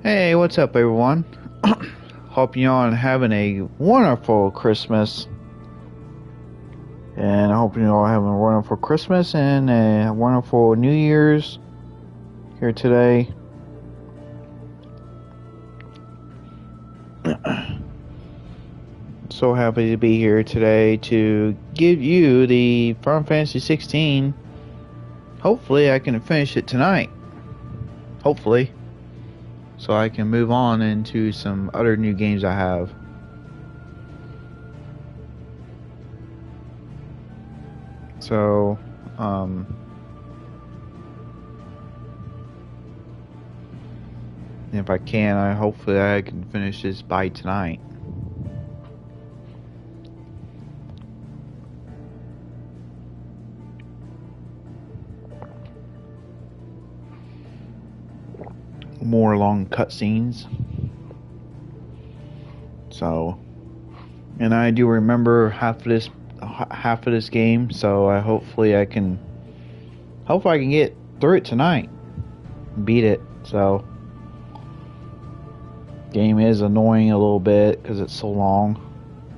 Hey, what's up, everyone? Hope you all are having a wonderful Christmas, and I hope you all having a wonderful Christmas and a wonderful New Year's here today. So happy to be here today to give you the Final Fantasy 16. Hopefully, I can finish it tonight. Hopefully. So I can move on into some other new games I have. So, if I can, hopefully I can finish this by tonight. More long cutscenes. So, and I do remember half of this game. So hopefully I can get through it tonight, beat it. So, game is annoying a little bit because it's so long,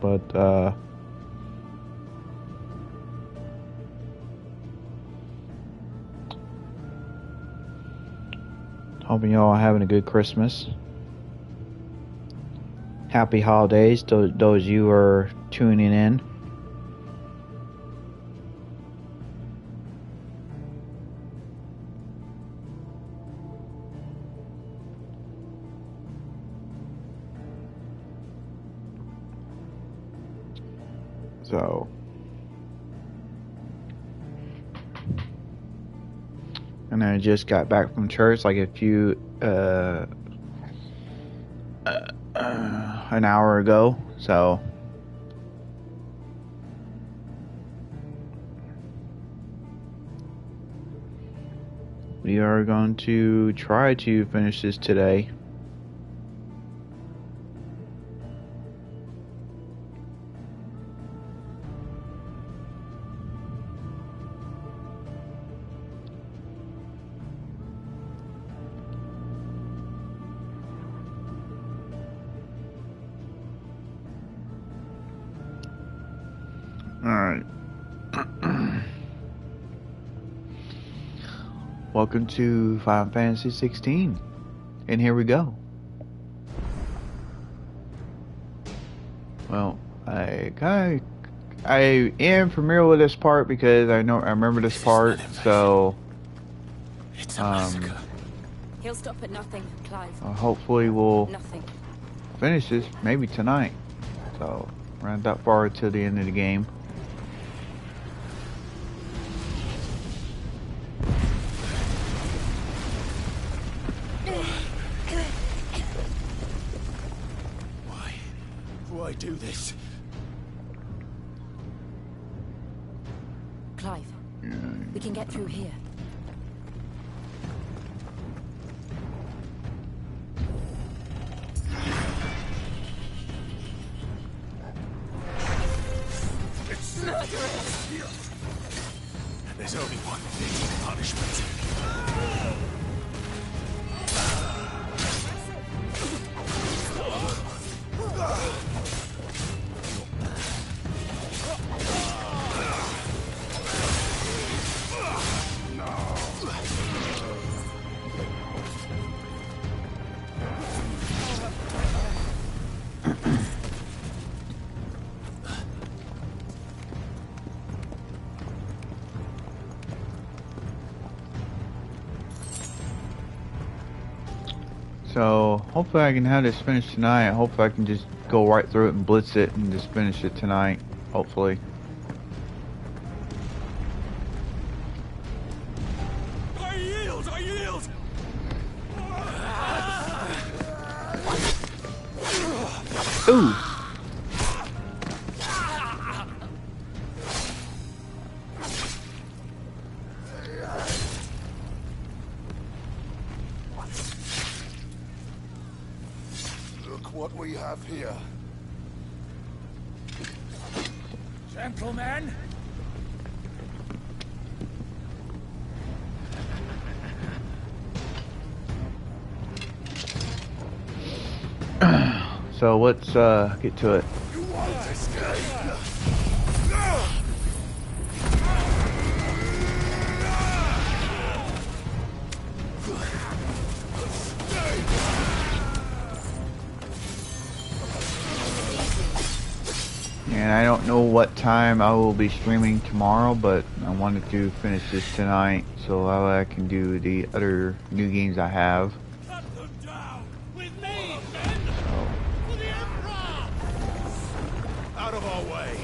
but hoping y'all are having a good Christmas. Happy holidays to those you are tuning in. So, and I just got back from church like an hour ago. So, we are going to try to finish this today. Alright. Welcome to Final Fantasy 16. And here we go. Well, I am familiar with this part because I remember this part, so it's a massacre. He'll stop at nothing, Clive. Hopefully we'll Nothing. finish this maybe tonight. So we're not that far to the end of the game. Why do this? Clive, we can get through here. It's murderous! There's only one fitting punishment. So hopefully I can have this finished tonight. Hopefully I can just go right through it and blitz it and just finish it tonight. Hopefully. I yield! I yield! Ooh! Look what we have here. Gentlemen! So let's get to it. You won't escape. And I don't know what time I will be streaming tomorrow, but I wanted to finish this tonight so I can do the other new games I have. Cut them down with me, men. For the Emperor. Out of our way.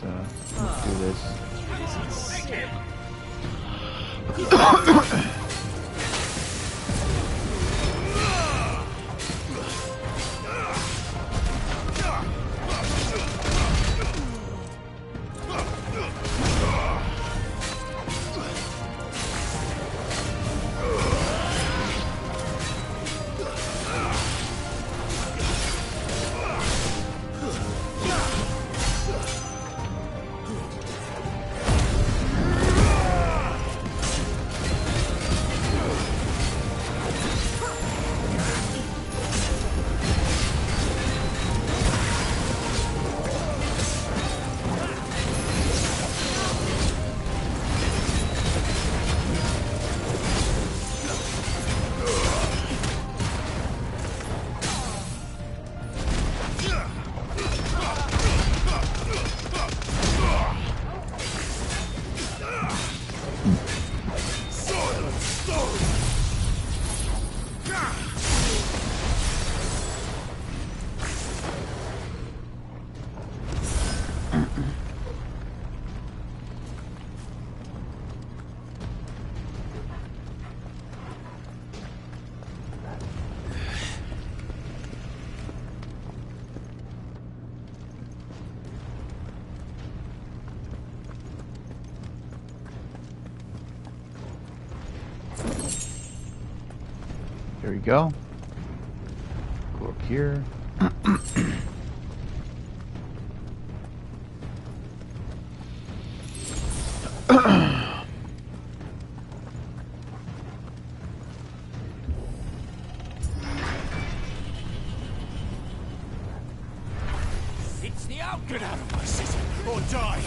So let's do this. There we go. Go up here. It's the out. Get out of my city or die.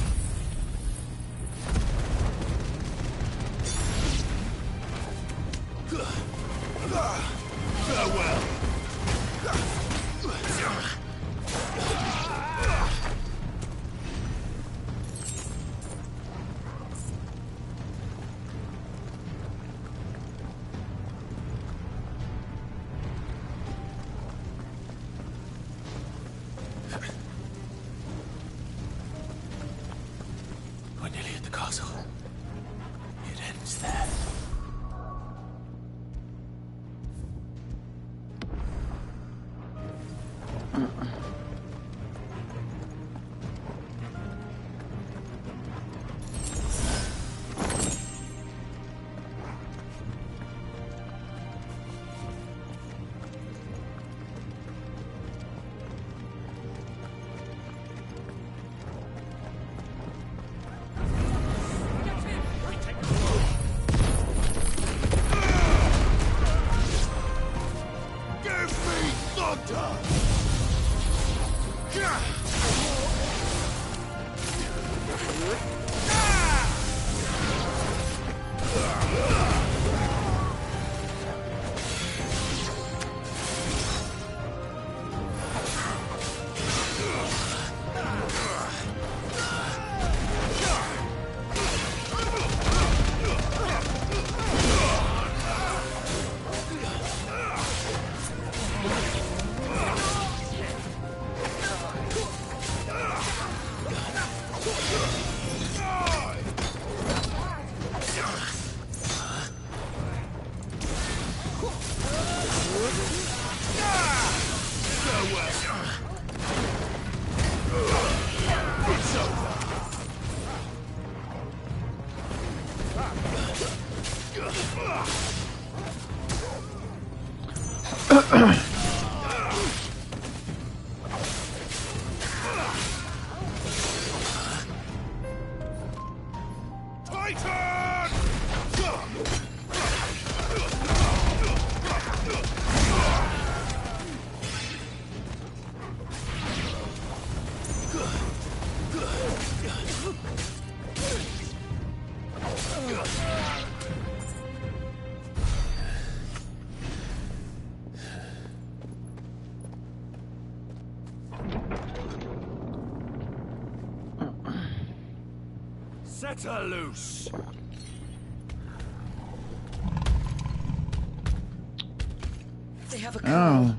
Farewell. We're nearly at the castle. It ends there. Give me thunder! Set her loose. They have a car.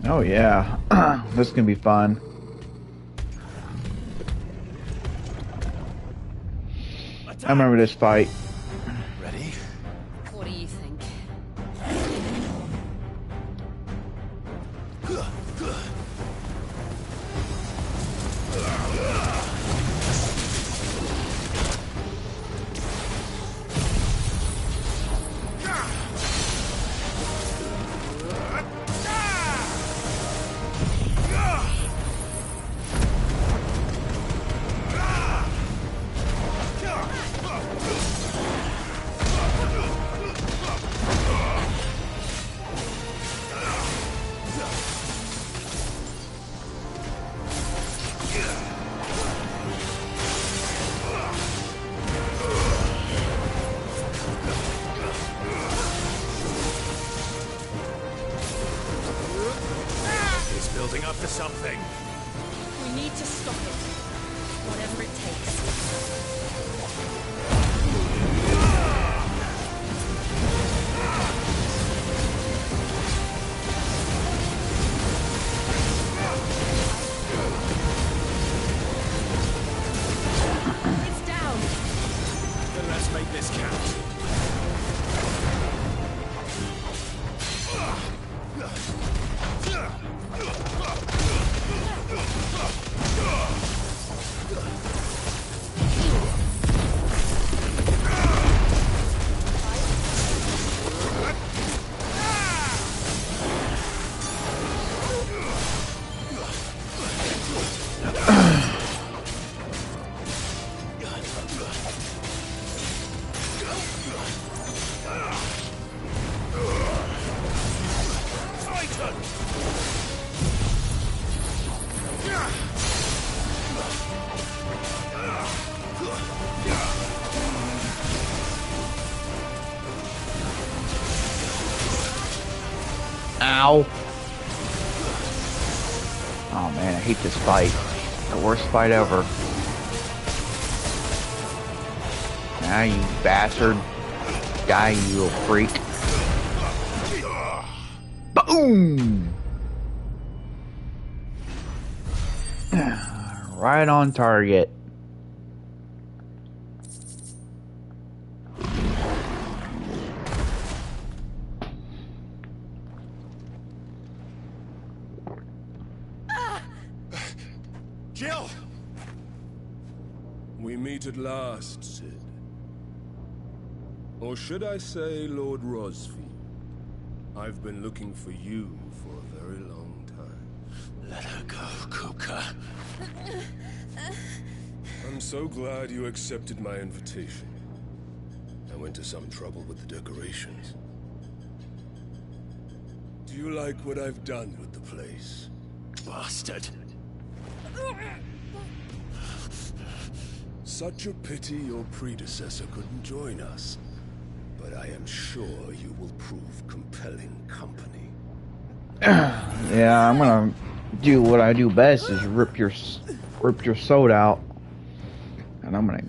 Oh yeah. This can be fun. I remember this fight. Ready? What do you think? Building up to something. We need to stop it. Whatever it takes. It's down. Then let's make this count. Ow. Oh man, I hate this fight. The worst fight ever. Ah, you bastard. Die, you little freak. Boom! Right on target. Jill! We meet at last, Sid. Or should I say, Lord Rosfield? I've been looking for you for a very long time. Let her go, Kuka. I'm so glad you accepted my invitation. I went to some trouble with the decorations. Do Do you like what I've done with the place? Bastard. Such a pity your predecessor couldn't join us. But I am sure you will prove compelling company. Yeah, I'm gonna do what I do best is rip your soul out, and I'm gonna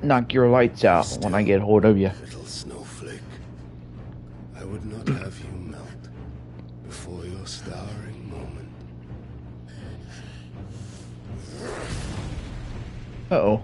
knock your lights out when I get hold of you. Little snowflake, I would not have you melt before your starring moment. Uh-oh.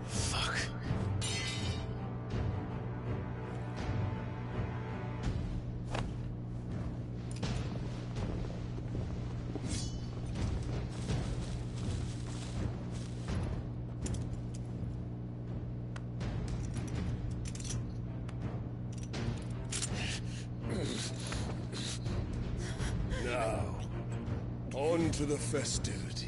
Fuck. Now, on to the festivities.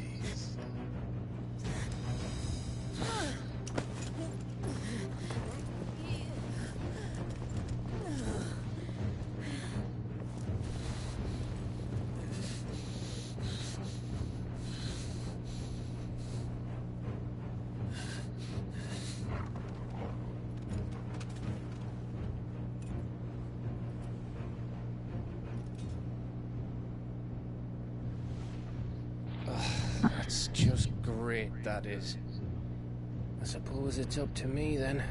That's just great, that is. I suppose it's up to me then.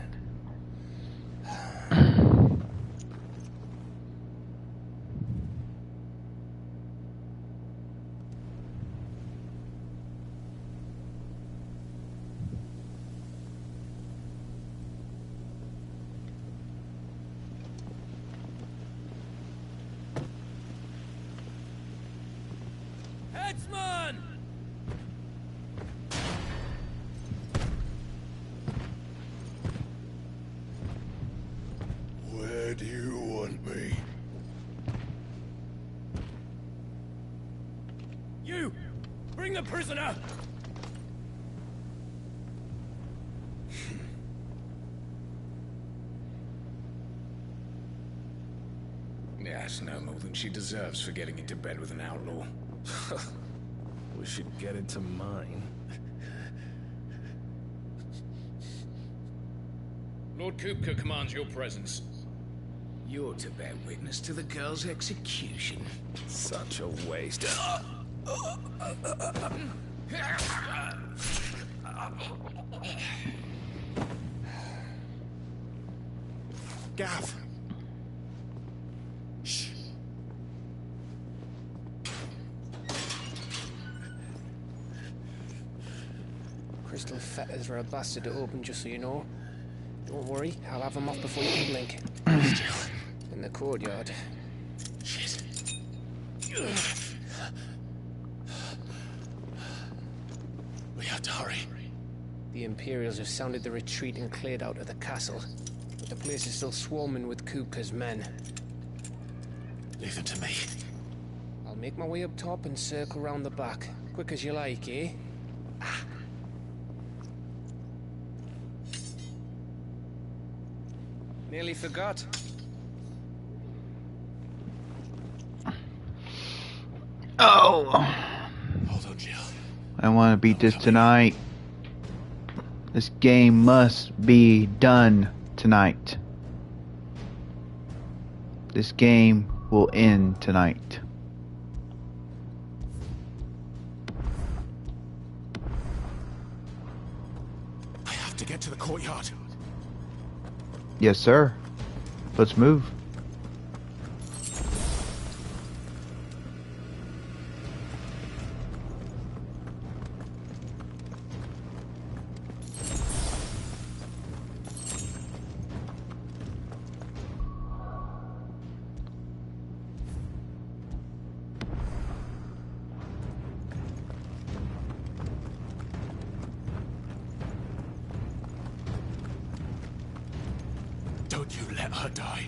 Headsman! Where do you want me? You! Bring the prisoner! Yeah, it's no more than she deserves for getting into bed with an outlaw. We should get into mine. Lord Kupka commands your presence. You're to bear witness to the girl's execution. Such a waste. Gav. Shh. Crystal fetters are a bastard to open, just so you know. Don't worry, I'll have them off before you can blink. In the courtyard. Shit. We have to hurry. The Imperials have sounded the retreat and cleared out of the castle. But the place is still swarming with Kupka's men. Leave them to me. I'll make my way up top and circle round the back. Quick as you like, eh? Nearly forgot. Oh! Hold on, Jill. I want to beat this tonight. This game must be done tonight. This game will end tonight. I have to get to the courtyard. Yes, sir. Let's move. let her die.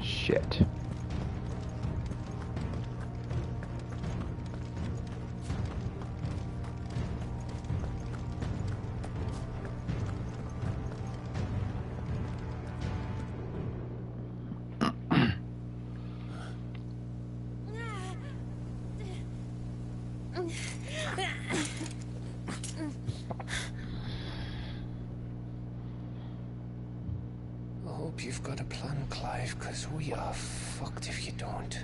Shit. I hope you've got a plan, Clive, because we are fucked if you don't.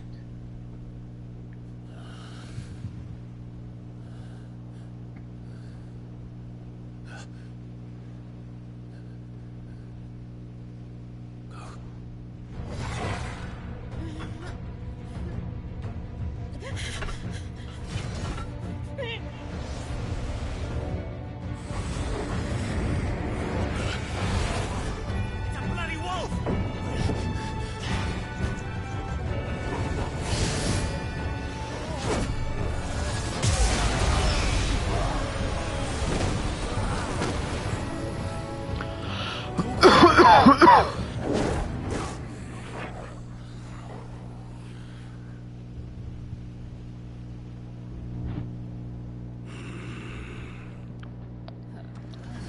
It's a bloody wolf!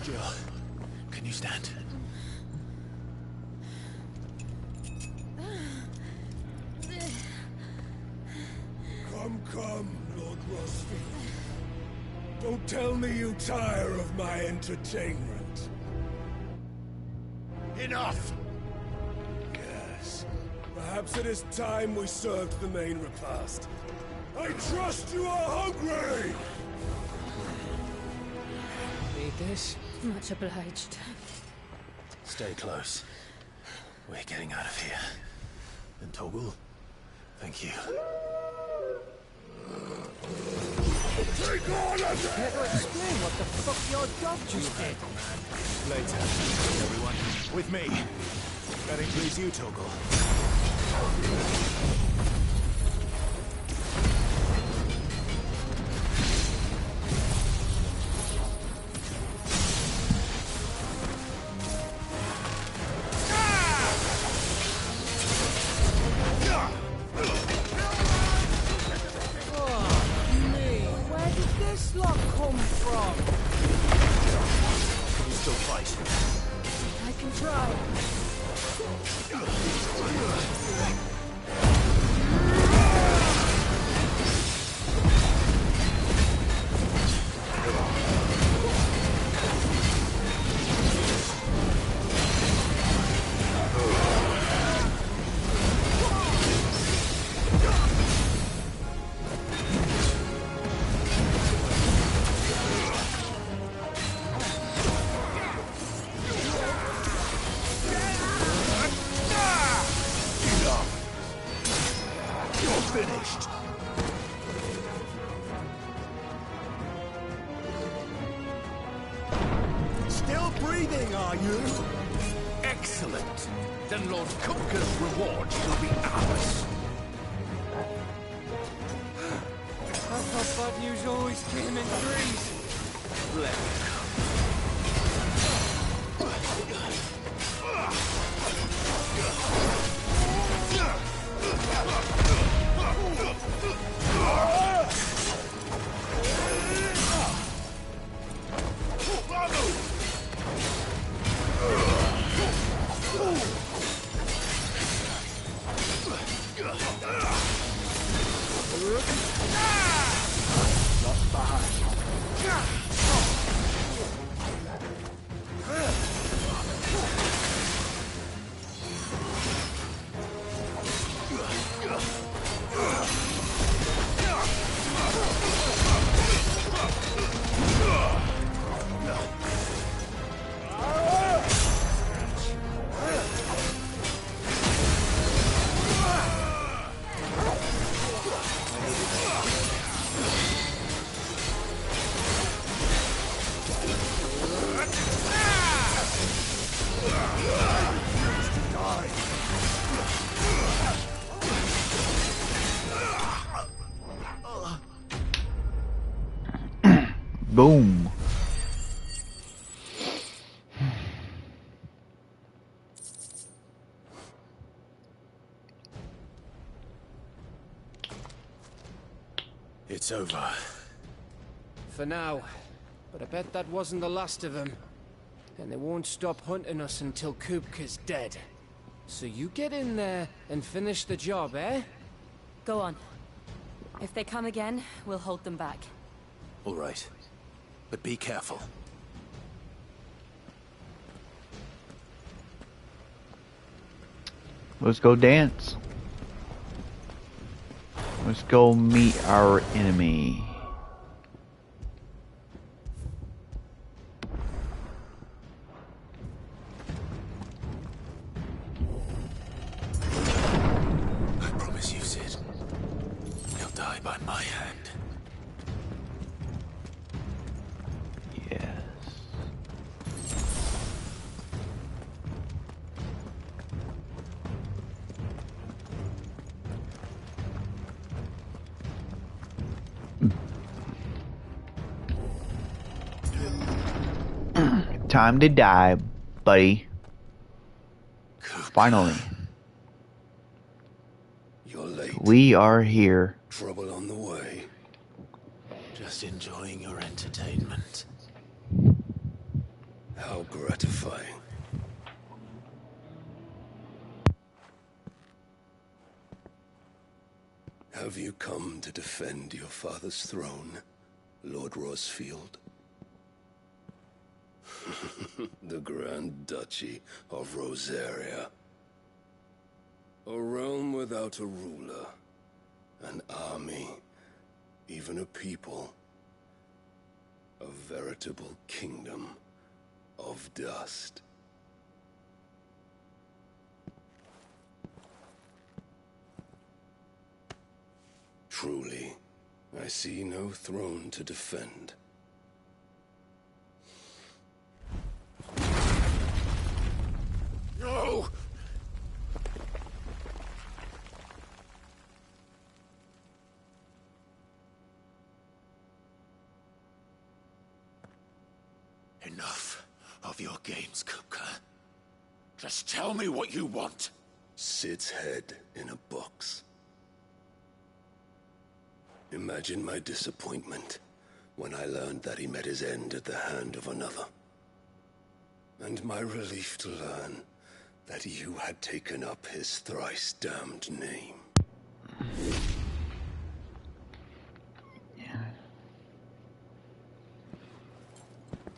Jill, can you stand? Come, Lord Rosfield. Don't tell me you tire of my entertainment. Enough! Yes. Perhaps it is time we served the main repast. I trust you are hungry! Need this? Much obliged. Stay close. We're getting out of here. And Toggle, thank you. Take on a Never explain what the fuck your dog just did. Later, everyone. With me. That includes you, Toggle. Where did this lot come from? Can you still fight? I can try. Finished. Still breathing, are you? Excellent. Then Lord Kupka's rewards will be ours. I thought bad news always came in threes. Let it come. Boom. It's over. For now. But I bet that wasn't the last of them. And they won't stop hunting us until Kupka's dead. So you get in there and finish the job, eh? Go on. If they come again, we'll hold them back. All right. But be careful. Let's go dance. Let's go meet our enemy. I promise you, Cid. He'll die by my hand. Yes. Time to die, buddy. Finally. You're late. We are here. Trouble on the way. Just enjoying your entertainment. How gratifying. Have you come to defend your father's throne, Lord Rosfield? The Grand Duchy of Rosaria. A realm without a ruler, an army, even a people. A veritable kingdom of dust. Truly, I see no throne to defend. No! Enough of your games, Kupka. Just tell me what you want. Cid's head in a box. Imagine my disappointment when I learned that he met his end at the hand of another. And my relief to learn that you had taken up his thrice damned name.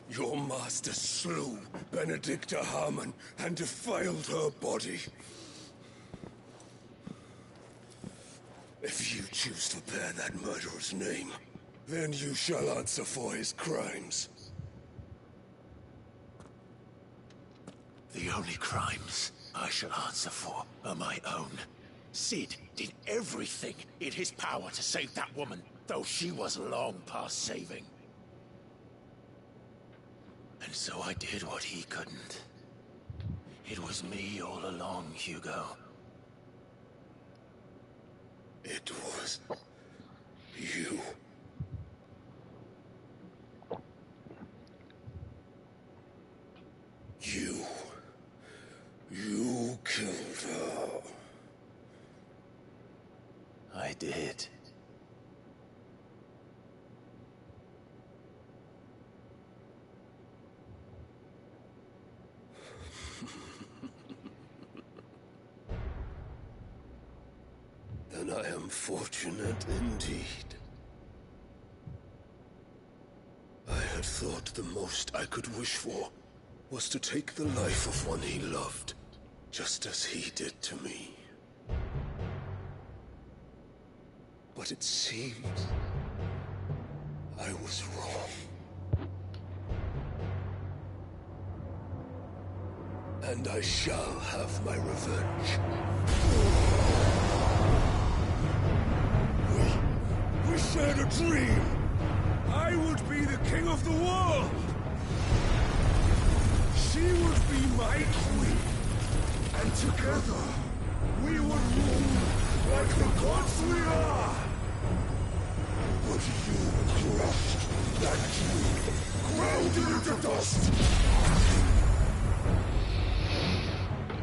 Your master slew Benedicta Harmon and defiled her body. If you choose to bear that murderer's name, then you shall answer for his crimes. The only crimes I shall answer for are my own. Cid did everything in his power to save that woman, though she was long past saving. And so I did what he couldn't. It was me all along, Hugo. It was you. You killed her. I did. Then I am fortunate indeed. I had thought the most I could wish for was to take the life of one he loved, just as he did to me. But it seems I was wrong. And I shall have my revenge. We shared a dream. I would be the king of the world. She would be my queen. And together, we would rule like the gods we are. But you crushed that dream.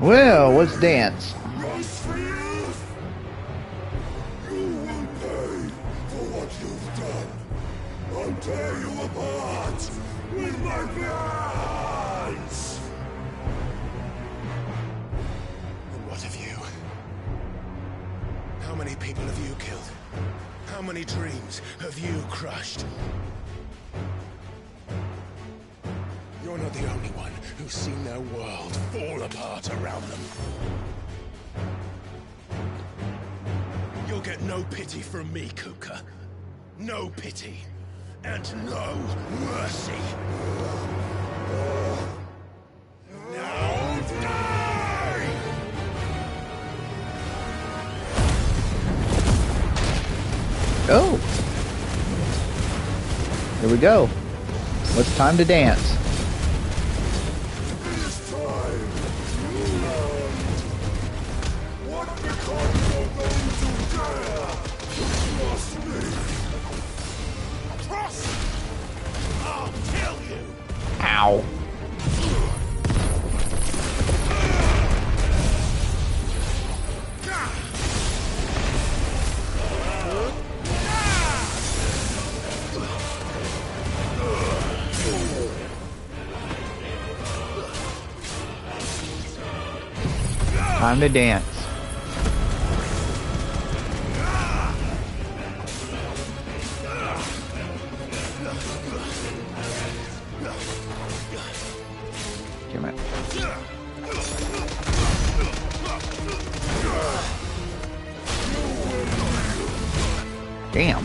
Well, let's dance. I'll tear you apart with my hands! And what of you? How many people have you killed? How many dreams have you crushed? You're not the only one who's seen their world fall apart around them. You'll get no pity from me, Kupka. No pity. And no mercy. Now die! Oh. Here we go. It's time to dance. This time, you learned what becomes of those who dare to trust me. Trust! I'll kill you! Ow. Time to dance. Damn it. Damn.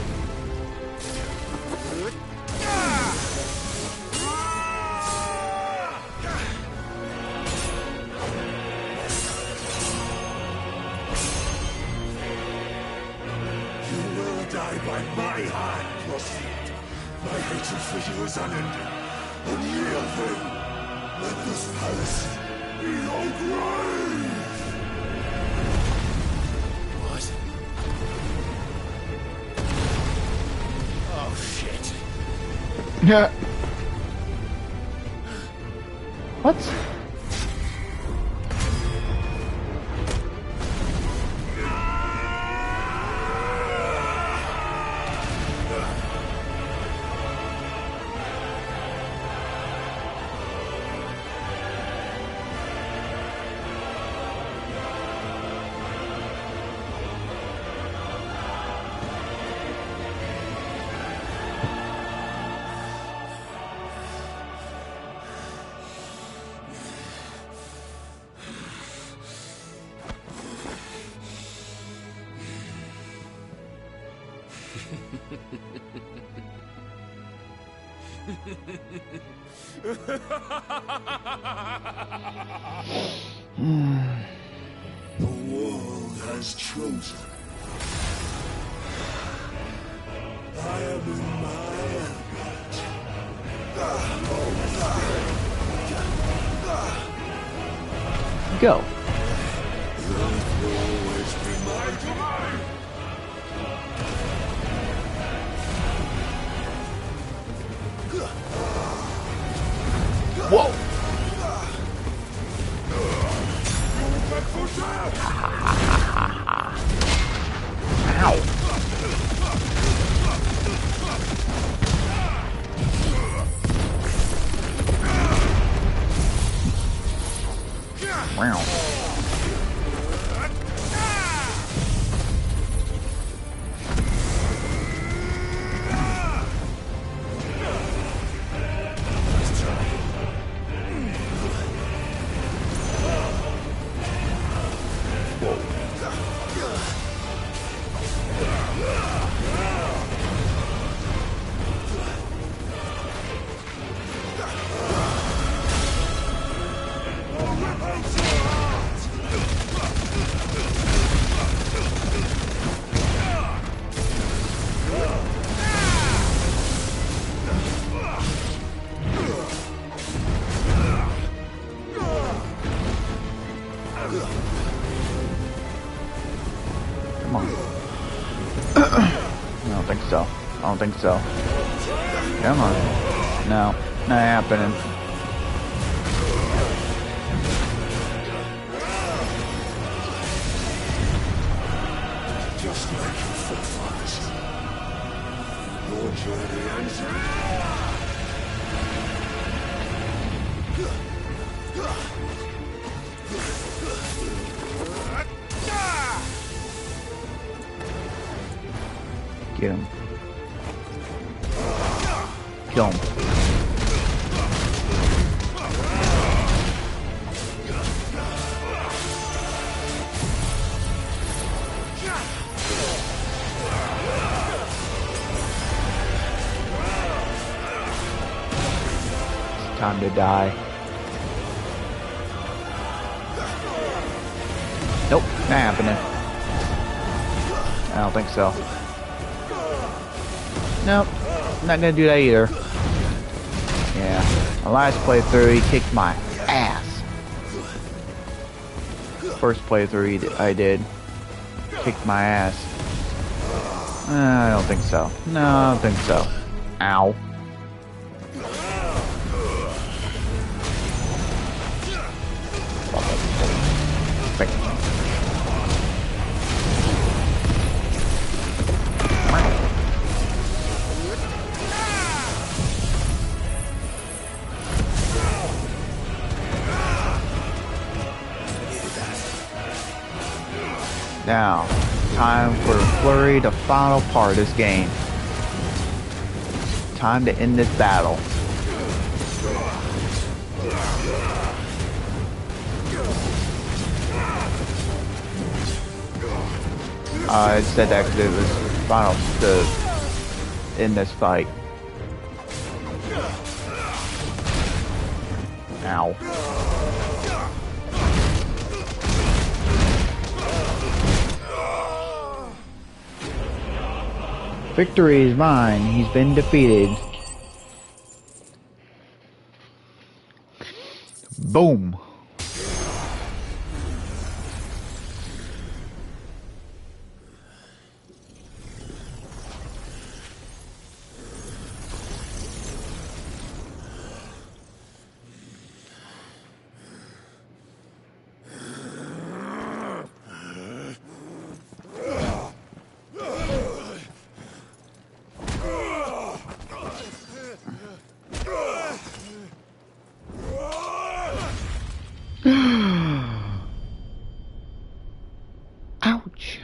Die by my hand, Rosfield. My hatred for you is unending. And yield him. Let this palace be your grave. What? Oh, shit. Yeah. What? The world has chosen. I am in my element. Go. The earth will always be my domain. Whoa. Ow. Wow. Come on. I don't think so. I don't think so. Come on. No. Not happening. Just like your forefathers. Your journey ends here. Get him. Kill him. It's time to die. Nope, not happening. I don't think so. Nope, not gonna do that either. Yeah, my last playthrough, he kicked my ass. First playthrough I did, kicked my ass. I don't think so. No, I don't think so. Ow. Now, time for Flurry, the final part of this game. Time to end this battle. I said that because it was final to end this fight. Ow. Victory is mine. He's been defeated. Boom. Ouch.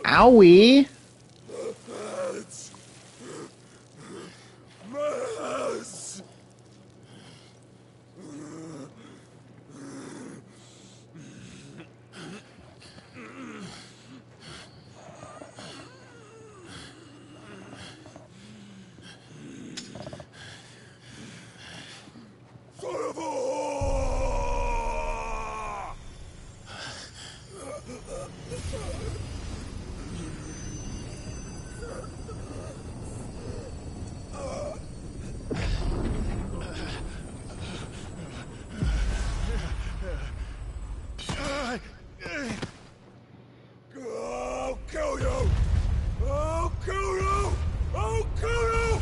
Owie. I'll kill you! I'll kill you! I'll kill you!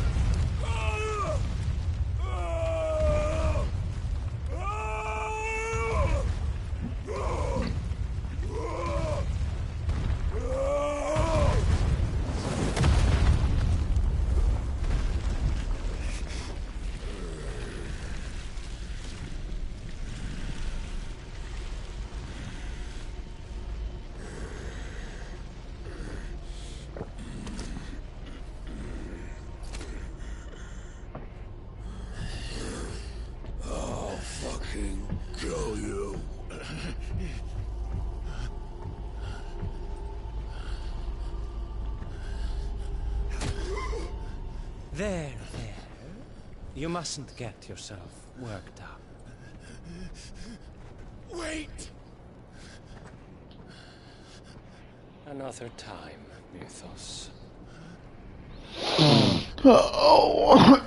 Kill you. There. You mustn't get yourself worked up. Wait! Another time, Mythos. Oh.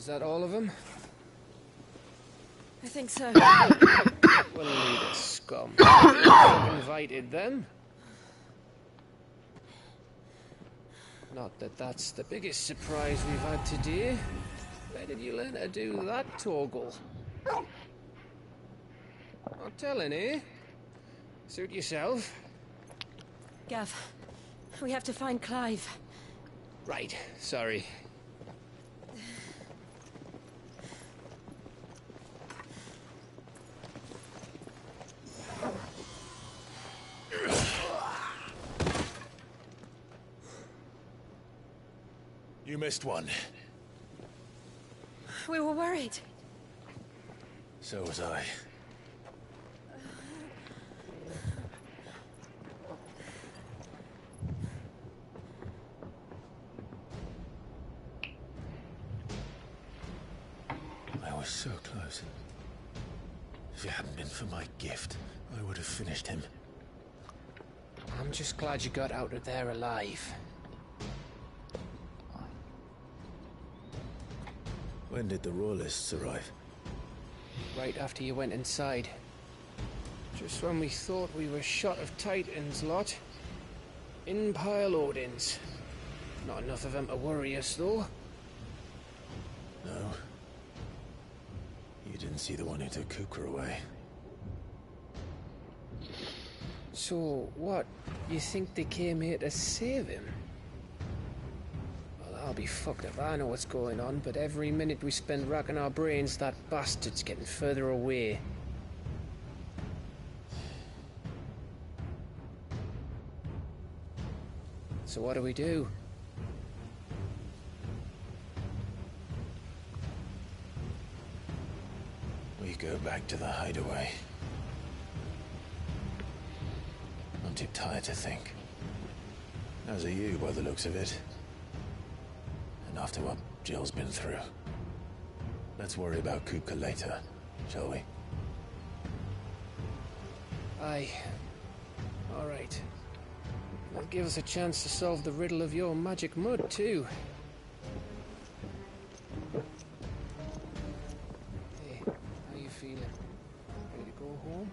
Is that all of them? I think so. Well, leader scum. You invited them? Not that that's the biggest surprise we've had today. Where did you learn to do that, Torgal? Not telling, eh? Suit yourself. Gav, we have to find Clive. Right, sorry. You missed one. We were worried. So was I. I was so close. If it hadn't been for my gift, I would have finished him. I'm just glad you got out of there alive. When did the Royalists arrive? Right after you went inside. Just when we thought we were shot of Titans, lot. In pile Odins. Not enough of them to worry us, though. No. You didn't see the one who took Kupka away. So, what? You think they came here to save him? Well, I'll be fucked if I know what's going on, but every minute we spend racking our brains, that bastard's getting further away. So what do? We go back to the hideaway. I'm too tired to think. As are you, by the looks of it. And after what Jill's been through. Let's worry about Kupka later, shall we? Aye. All right. That'll give us a chance to solve the riddle of your magic mud, too. Hey, how you feeling? Ready to go home?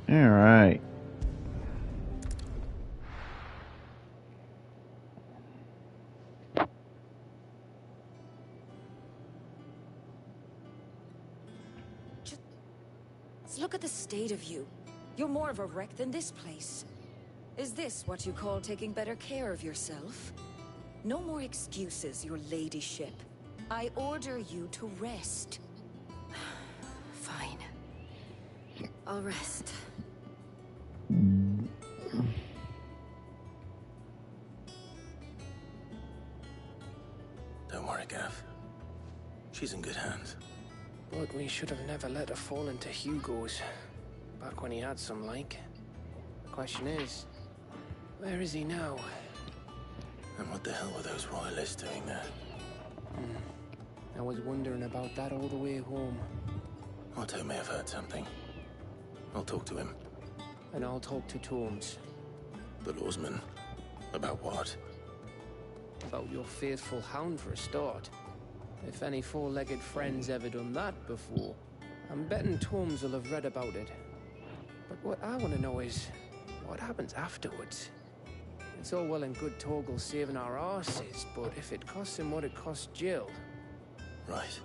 All right. Just look at the state of you. You're more of a wreck than this place. Is this what you call taking better care of yourself? No more excuses, your ladyship. I order you to rest. Fine. I'll rest. Don't worry, Gav. She's in good hands. But we should have never let her fall into Hugo's. Back when he had some like. The question is, where is he now? And what the hell were those royalists doing there? I was wondering about that all the way home. Otto may have heard something. I'll talk to him. And I'll talk to Torms. The lawsman? About what? About your faithful hound for a start. If any four-legged friend's ever done that before, I'm betting Torms will have read about it. But what I want to know is, what happens afterwards? It's all well and good Torgal saving our arses, but if it costs him what it cost Jill... Right.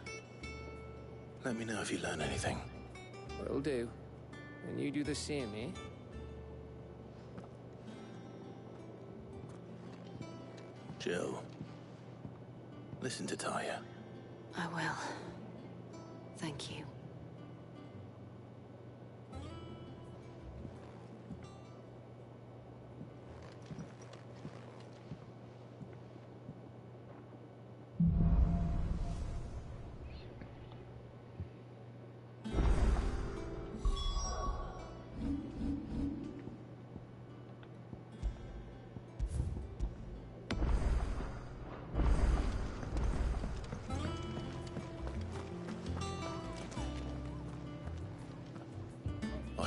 Let me know if you learn anything. Will do. And you do the same, eh? Jill. Listen to Taya. I will. Thank you.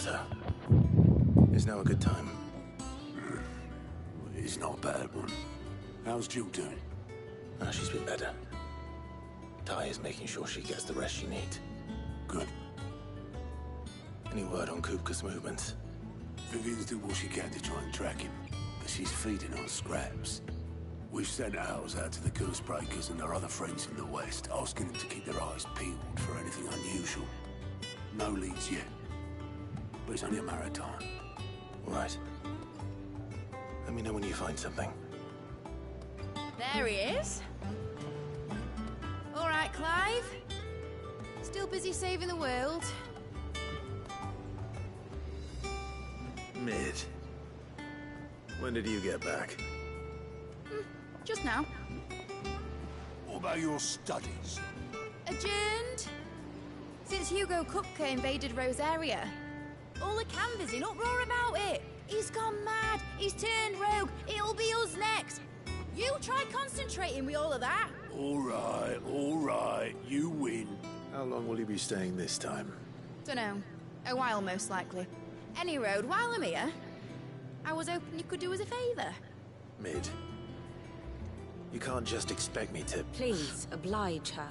Otto. Is now a good time? It's not a bad one. How's Jill doing? She's been better. Ty is making sure she gets the rest she needs. Good. Any word on Kupka's movements? Vivian's doing what she can to try and track him, but she's feeding on scraps. We've sent ours out to the Goosebreakers and their other friends in the West, asking them to keep their eyes peeled for anything unusual. No leads yet, but it's only a matter of time. Right. Let me know when you find something. There he is. All right, Clive. Still busy saving the world. Mid. When did you get back? Just now. What about your studies? Adjourned. Since Hugo Kupka invaded Rosaria. All the canvas in uproar about it. He's gone mad. He's turned rogue. It'll be us next. You try concentrating with all of that. All right. You win. How long will you be staying this time? Dunno. A while, most likely. Any road, while I'm here, I was hoping you could do us a favour. Mid. You can't just expect me to... Please, oblige her.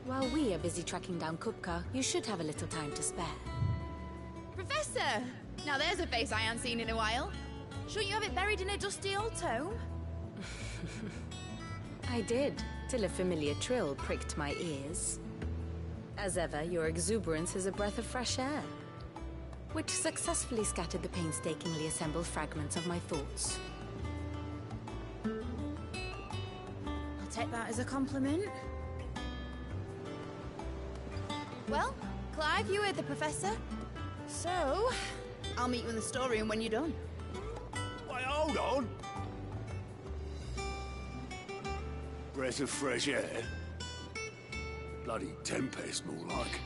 While we are busy tracking down Kupka, you should have a little time to spare. Professor! Now there's a face I haven't seen in a while. Shouldn't you have it buried in a dusty old tome? I did, till a familiar trill pricked my ears. As ever, your exuberance is a breath of fresh air, which successfully scattered the painstakingly assembled fragments of my thoughts. I'll take that as a compliment. Well, Clive, you heard the Professor. So, I'll meet you in the storeroom when you're done. Wait, hold on. Breath of fresh air. Bloody tempest, more like.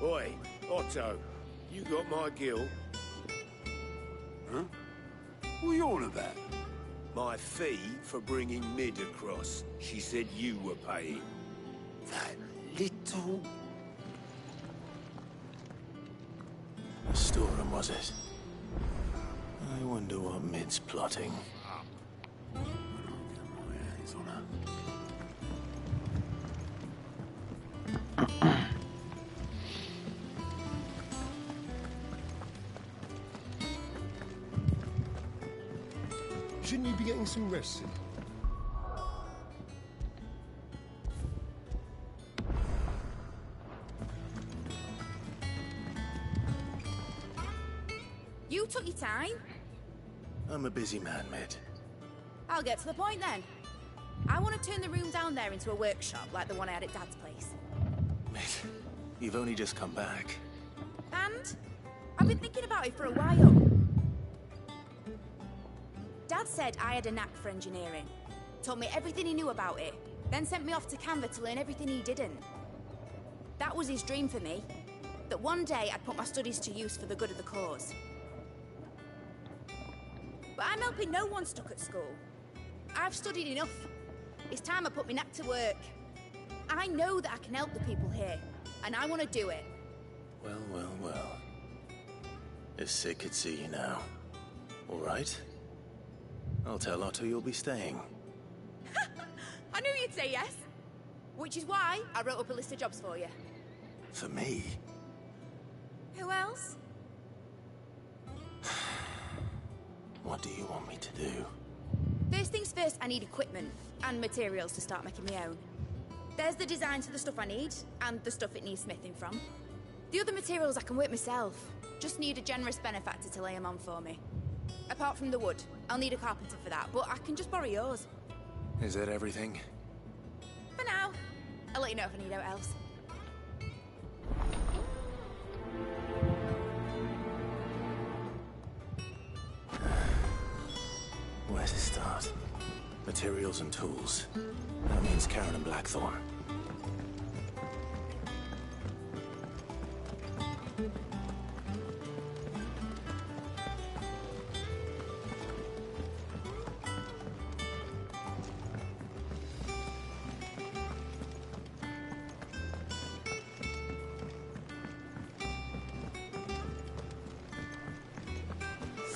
Oi, Otto, you got my gill? Huh? What are you on about? My fee for bringing Mid across. She said you were paying. That little... A storeroom, was it? I wonder what Mid's plotting. Get my hands on her. Shouldn't you be getting some rest soon? You took your time. I'm a busy man, Mid. I'll get to the point then. I want to turn the room down there into a workshop like the one I had at Dad's place. Mid, you've only just come back. And I've been thinking about it for a while. Dad said I had a knack for engineering. Told me everything he knew about it, then sent me off to Canva to learn everything he didn't. That was his dream for me. That one day I'd put my studies to use for the good of the cause. But I'm helping no one stuck at school. I've studied enough. It's time I put my knack to work. I know that I can help the people here, and I want to do it. Well. If Sid could see you now. All right? I'll tell Otto you'll be staying. I knew you'd say yes. Which is why I wrote up a list of jobs for you. For me? Who else? What do you want me to do? First things first, I need equipment and materials to start making my own. There's the designs for the stuff I need, and the stuff it needs smithing from. The other materials I can work myself. Just need a generous benefactor to lay them on for me. Apart from the wood, I'll need a carpenter for that, but I can just borrow yours. Is that everything? For now. I'll let you know if I need out else. Where to start? Materials and tools. That means Karen and Blackthorn.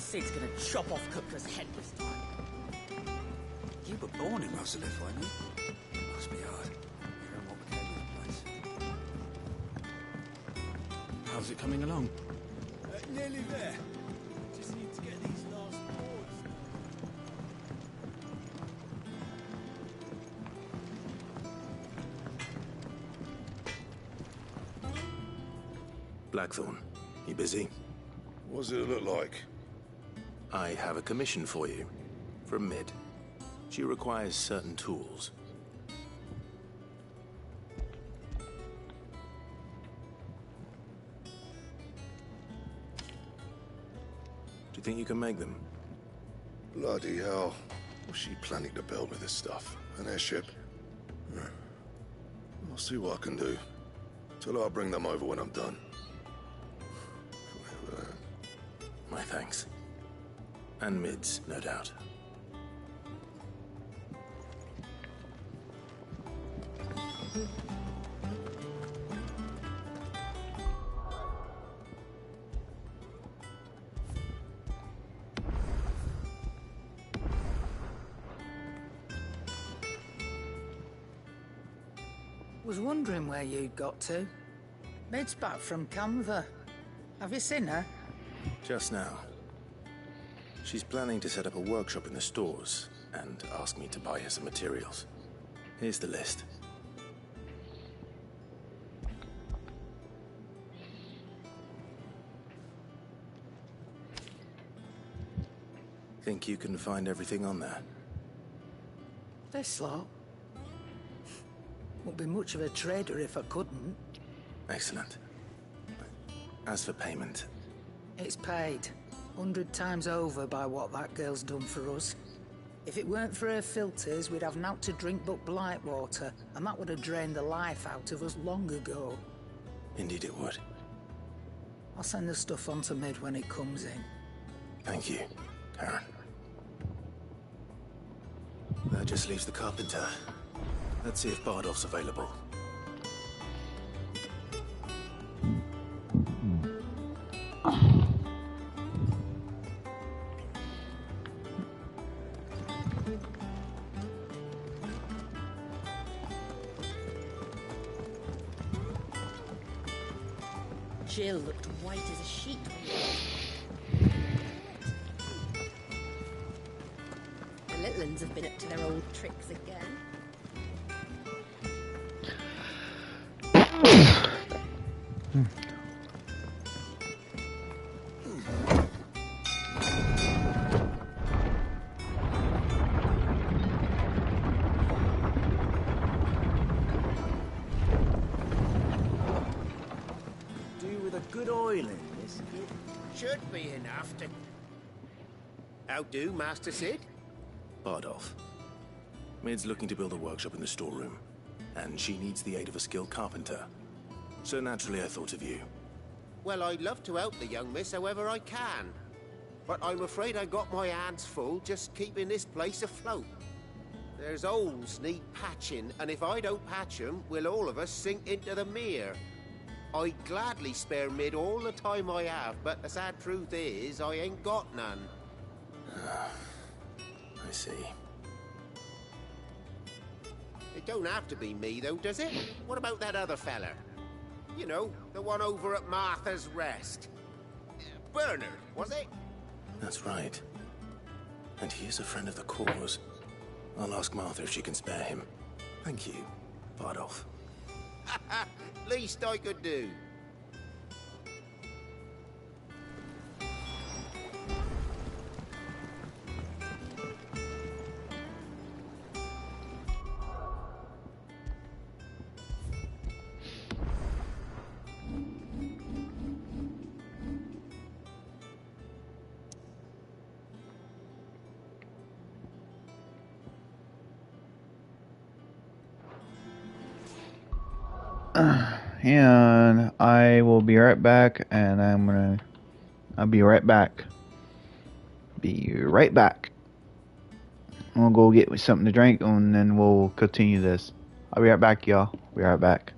Sid's gonna chop off Kupka's head this time. You were born in Rosalith, weren't you? Must be hard. Hearing what became of the place. How's it coming along? Nearly there. Just need to get these last boards. Blackthorn, you busy? What does it look like? I have a commission for you. From Mid. She requires certain tools. Do you think you can make them? Bloody hell. What's she planning to build with this stuff? An airship? I'll see what I can do. Tell her I'll bring them over when I'm done. My thanks. And Mid's, no doubt. Was wondering where you'd got to. Mid's back from Canva. Have you seen her? Just now. She's planning to set up a workshop in the stores and ask me to buy her some materials. Here's the list. Think you can find everything on there? This lot? Wouldn't be much of a trader if I couldn't. Excellent. As for payment... It's paid. 100 times over by what that girl's done for us. If it weren't for her filters, we'd have naught to drink but blight water, and that would have drained the life out of us long ago. Indeed it would. I'll send the stuff on to Mid when it comes in. Thank you, Karen. That just leaves the carpenter. Let's see if Bardolph's available. Jill looked white as a sheet. The little ones have been up to their old tricks again. Good oil in this. Should be enough to... How do, Master Sid? Bardolph. Mid's looking to build a workshop in the storeroom, and she needs the aid of a skilled carpenter. So naturally I thought of you. Well, I'd love to help the young miss however I can. But I'm afraid I got my hands full just keeping this place afloat. There's holes need patching, and if I don't patch them, we'll all of us sink into the mere. I'd gladly spare Mid all the time I have, but the sad truth is, I ain't got none. I see. It don't have to be me, though, does it? What about that other fella? You know, the one over at Martha's Rest. Bernard, was it? That's right. And he is a friend of the cause. I'll ask Martha if she can spare him. Thank you, Bardolph. Least I could do. And I will be right back, and I'll be right back. Be right back. I'm gonna go get something to drink, and then we'll continue this. I'll be right back, y'all. Be right back.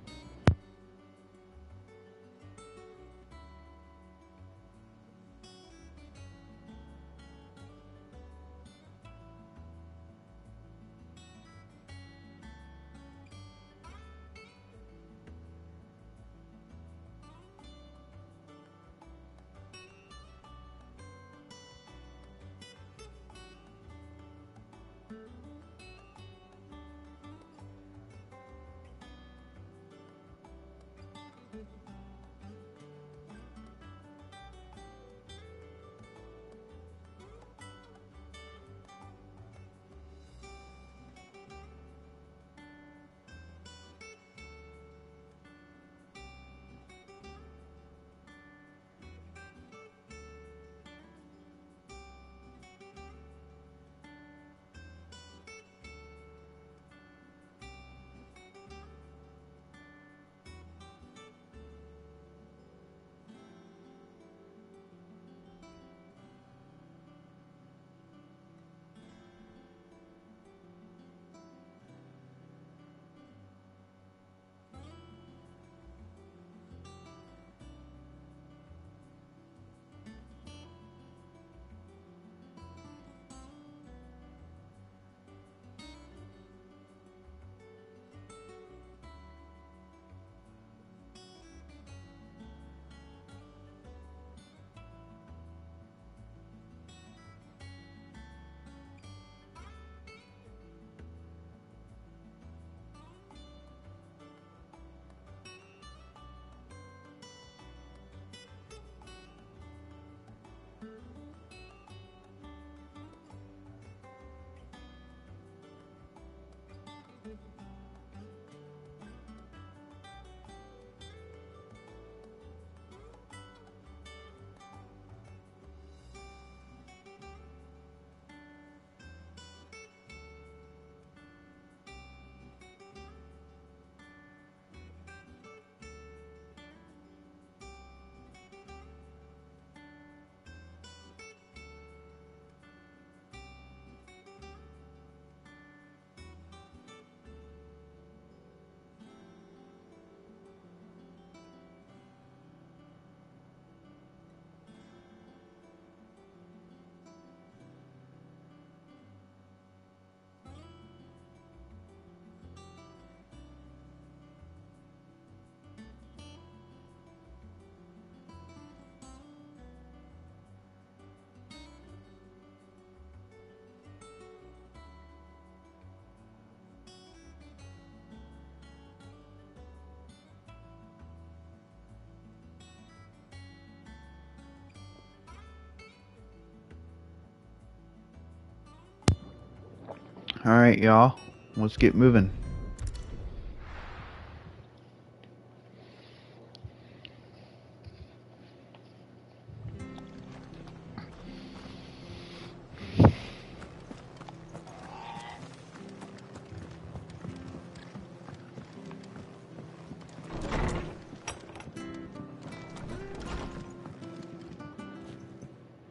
Alright, y'all. Let's get moving.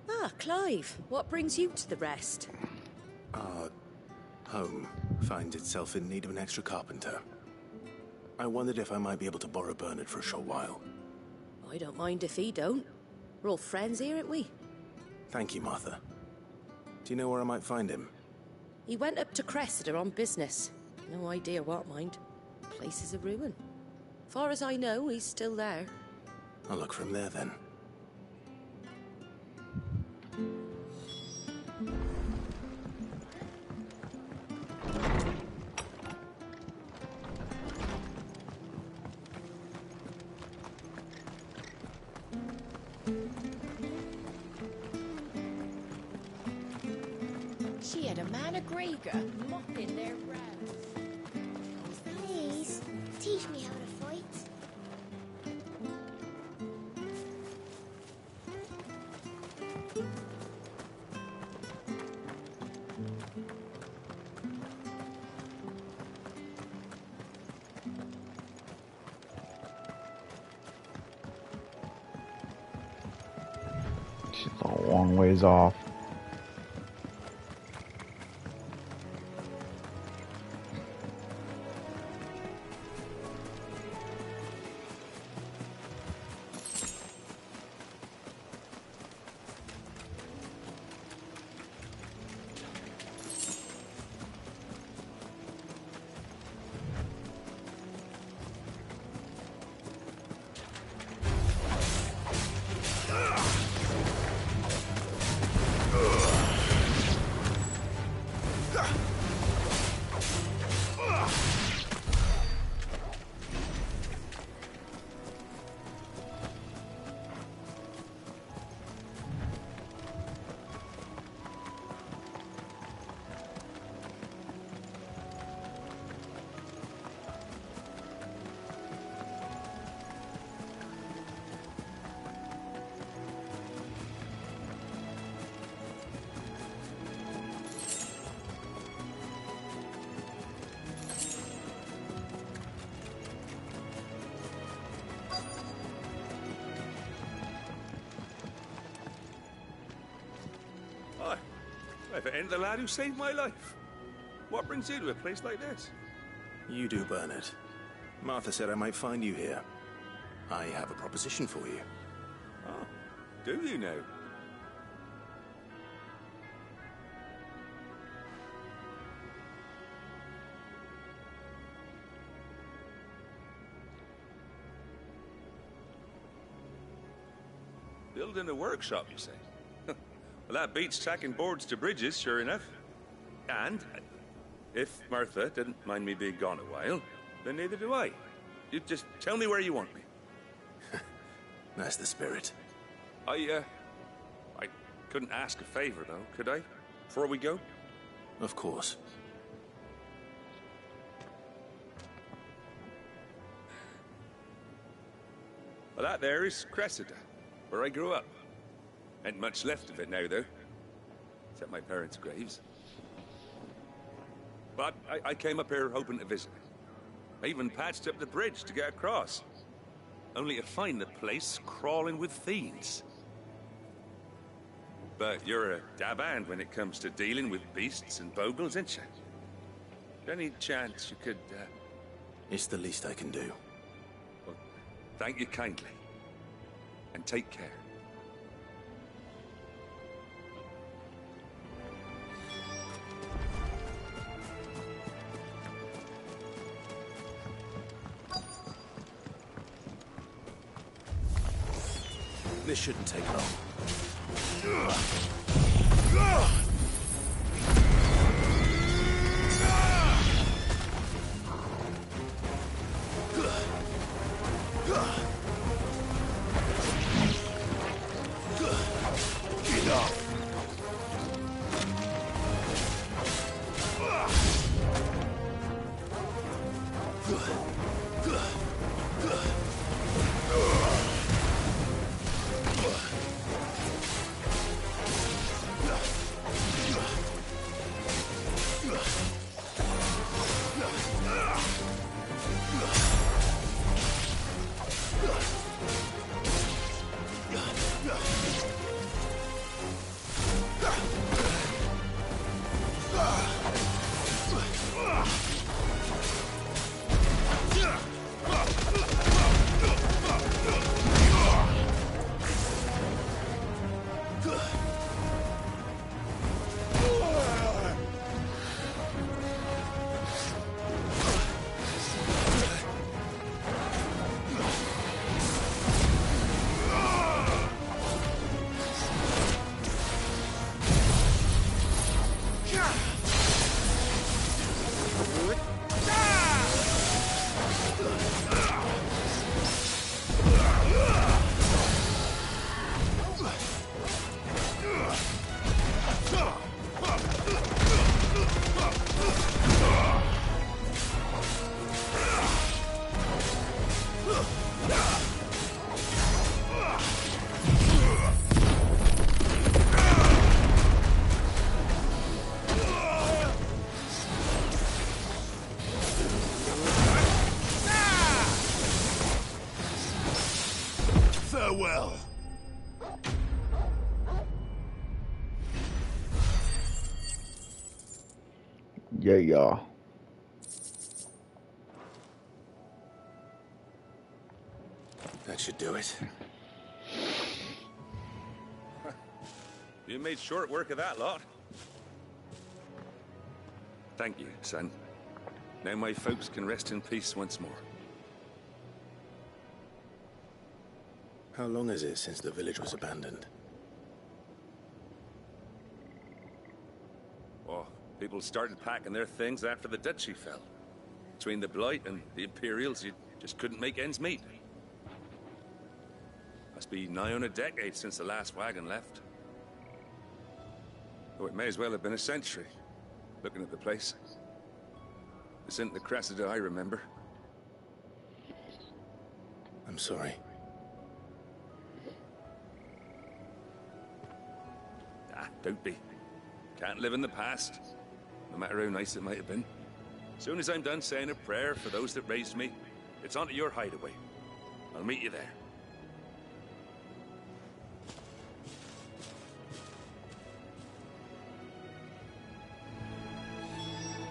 Ah, Clive. What brings you to the rest? Our home finds itself in need of an extra carpenter. I wondered if I might be able to borrow Bernard for a short while. I don't mind if he don't. We're all friends here, aren't we? Thank you, Martha. Do you know where I might find him? He went up to Cressida on business. No idea what, mind. Place is a ruin. Far as I know, he's still there. I'll look for him there then. She had a man of Gregor mopping their rows. Please, teach me how to fight. She's a long ways off. If it ain't the lad who saved my life. What brings you to a place like this? You do, Bernard. Martha said I might find you here. I have a proposition for you. Oh, do you now? Building a workshop, you say? Well, that beats tacking boards to bridges, sure enough. And if Martha didn't mind me being gone a while, then neither do I. You just tell me where you want me. That's the spirit. I couldn't ask a favor, though, could I? Before we go? Of course. Well, that there is Cressida, where I grew up. Ain't much left of it now, though. Except my parents' graves. But I came up here hoping to visit. I even patched up the bridge to get across. Only to find the place crawling with fiends. But you're a dab hand when it comes to dealing with beasts and bogles, ain't you? Any chance you could, It's the least I can do. Well, thank you kindly. And take care. This shouldn't take long. Get off. Yeah. That should do it. You made short work of that lot. Thank you, son. Now my folks can rest in peace once more. How long is it since the village was abandoned? Oh, people started packing their things after the duchy fell. Between the Blight and the Imperials, you just couldn't make ends meet. Must be nigh on a decade since the last wagon left. Oh, it may as well have been a century, looking at the place. This isn't the Cressida I remember. I'm sorry. Don't be. Can't live in the past, no matter how nice it might have been. Soon as I'm done saying a prayer for those that raised me, it's on to your hideaway. I'll meet you there.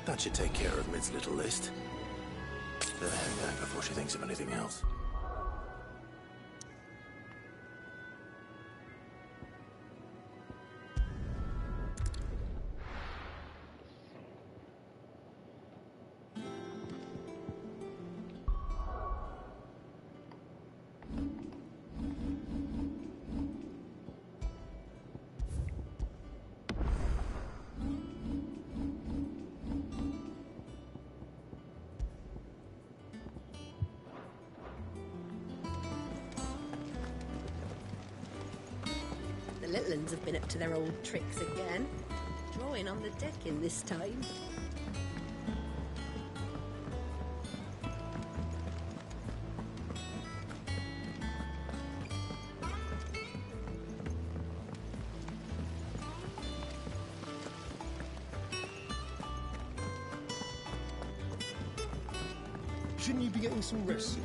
That should take care of Mid's little list. Better head back before she thinks of anything else. The little ones have been up to their old tricks again. Drawing on the decking this time. Shouldn't you be getting some rest soon?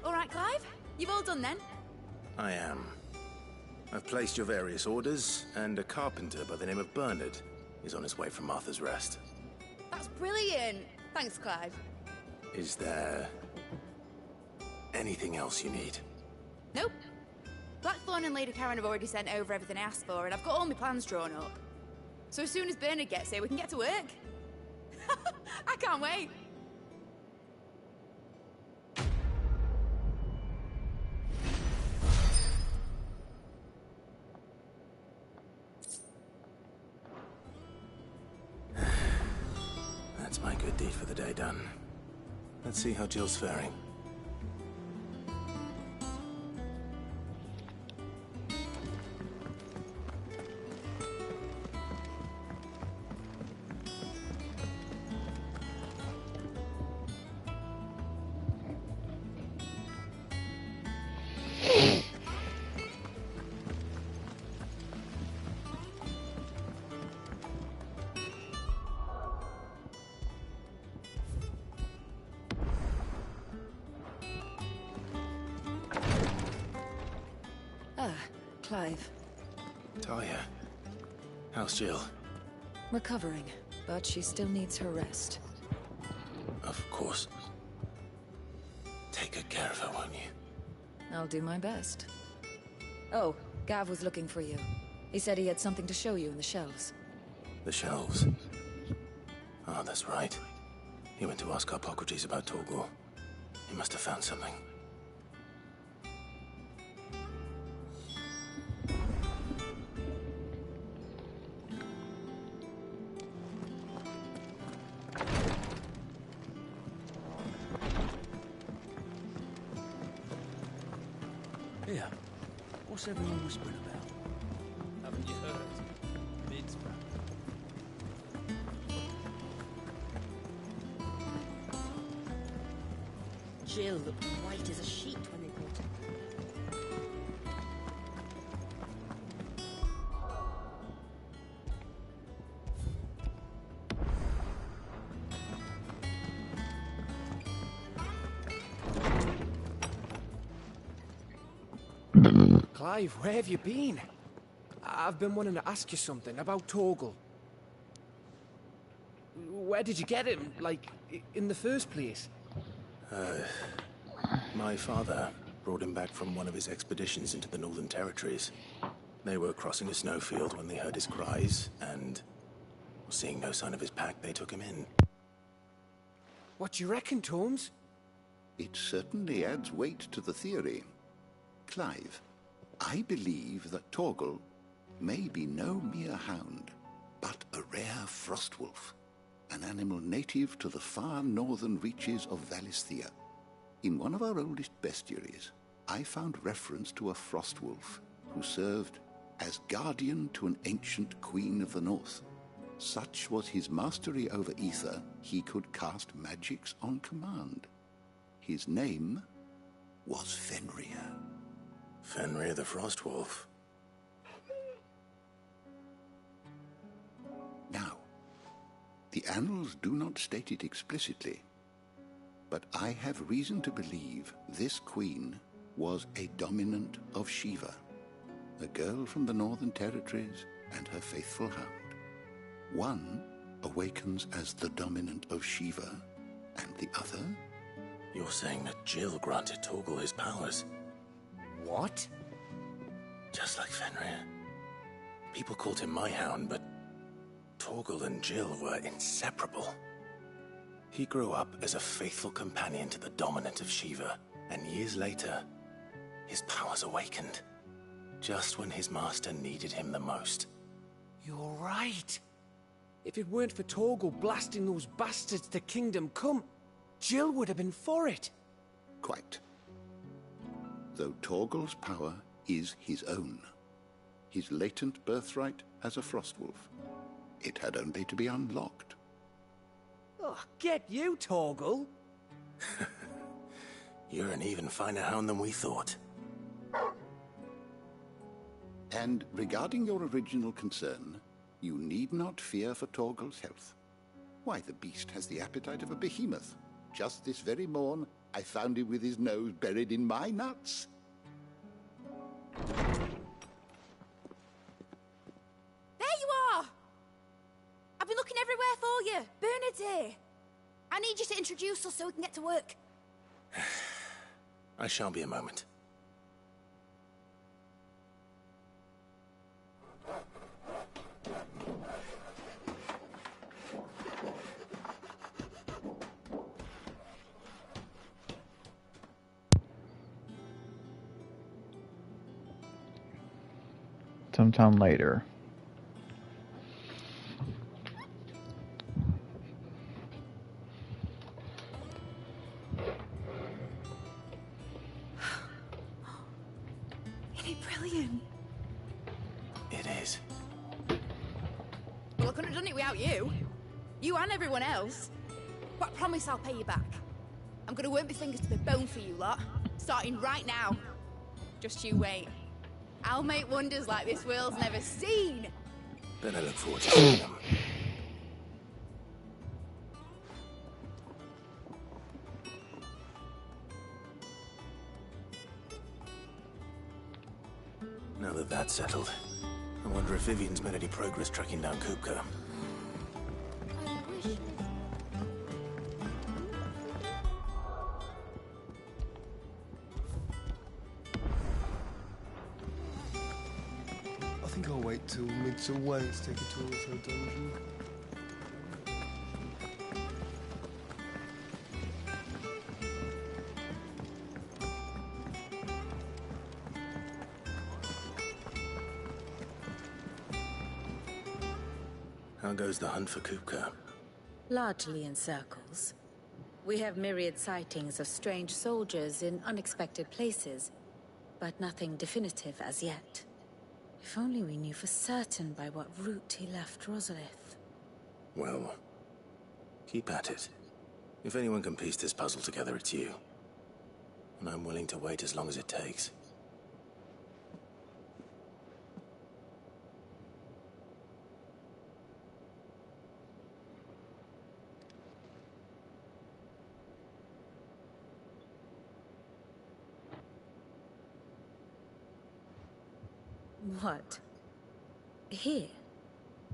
All right, Clive? You've all done then? I am. I've placed your various orders, and a carpenter by the name of Bernard is on his way from Martha's Rest. That's brilliant. Thanks, Clive. Is there anything else you need? Nope. Blackthorn and Lady Karen have already sent over everything I asked for, and I've got all my plans drawn up. So as soon as Bernard gets here, we can get to work. I can't wait. That's my good deed for the day done. Let's see how Jill's faring. Clive. Talia, how's Jill? Recovering, but she still needs her rest. Of course. Take good care of her, won't you? I'll do my best. Oh, Gav was looking for you. He said he had something to show you in the shelves. The shelves? Oh, that's right. He went to ask Harpocrates about Torgor. He must have found something. Here, what's everyone whispering about? Haven't you heard? Mid's back. Jill looked white as a sheet when they brought her. Clive, where have you been? I've been wanting to ask you something about Torgal. Where did you get him, like, in the first place? My father brought him back from one of his expeditions into the Northern Territories. They were crossing a snowfield when they heard his cries, and seeing no sign of his pack, they took him in. What do you reckon, Torms? It certainly adds weight to the theory. Clive, I believe that Torgal may be no mere hound, but a rare frostwolf, an animal native to the far northern reaches of Valisthea. In one of our oldest bestiaries, I found reference to a frostwolf who served as guardian to an ancient queen of the north. Such was his mastery over ether, he could cast magics on command. His name was Fenrir. Fenrir the Frostwolf. Now, the annals do not state it explicitly, but I have reason to believe this queen was a dominant of Shiva, a girl from the Northern Territories and her faithful hound. One awakens as the dominant of Shiva, and the other? You're saying that Jill granted Torgal his powers? What? Just like Fenrir. People called him my hound, but Torgal and Jill were inseparable. He grew up as a faithful companion to the dominant of Shiva, and years later, his powers awakened. Just when his master needed him the most. You're right. If it weren't for Torgal blasting those bastards to Kingdom Come, Jill would have been for it. Quite. Though Torgal's power is his own, his latent birthright as a Frostwolf, it had only to be unlocked. Oh, get you, Torgal! You're an even finer hound than we thought. And regarding your original concern, you need not fear for Torgal's health. Why, the beast has the appetite of a behemoth. Just this very morn, I found him with his nose buried in my nuts. There you are! I've been looking everywhere for you. Bernard's here. I need you to introduce us so we can get to work. I shall be a moment. Sometime later. Isn't it brilliant? It is. Well, I couldn't have done it without you. You and everyone else. But I promise I'll pay you back. I'm gonna work my fingers to the bone for you lot. Starting right now. Just you wait. I'll make wonders like this world's never seen. Then I look forward to seeing them. Now that that's settled, I wonder if Vivian's made any progress tracking down Kupka. I think I'll wait till mid's away to take a tour of her dungeon. How goes the hunt for Kupka? Largely in circles. We have myriad sightings of strange soldiers in unexpected places, but nothing definitive as yet. If only we knew for certain by what route he left Rosalith. Well, keep at it. If anyone can piece this puzzle together, it's you. And I'm willing to wait as long as it takes. What? Here?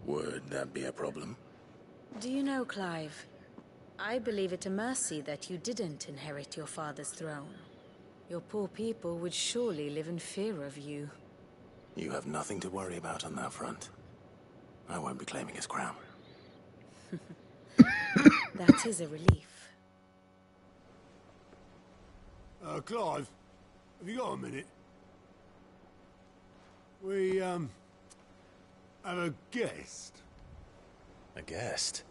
Would that be a problem? Do you know, Clive? I believe it a mercy that you didn't inherit your father's throne. Your poor people would surely live in fear of you. You have nothing to worry about on that front. I won't be claiming his crown. That is a relief. Clive, have you got a minute? We, have a guest. A guest?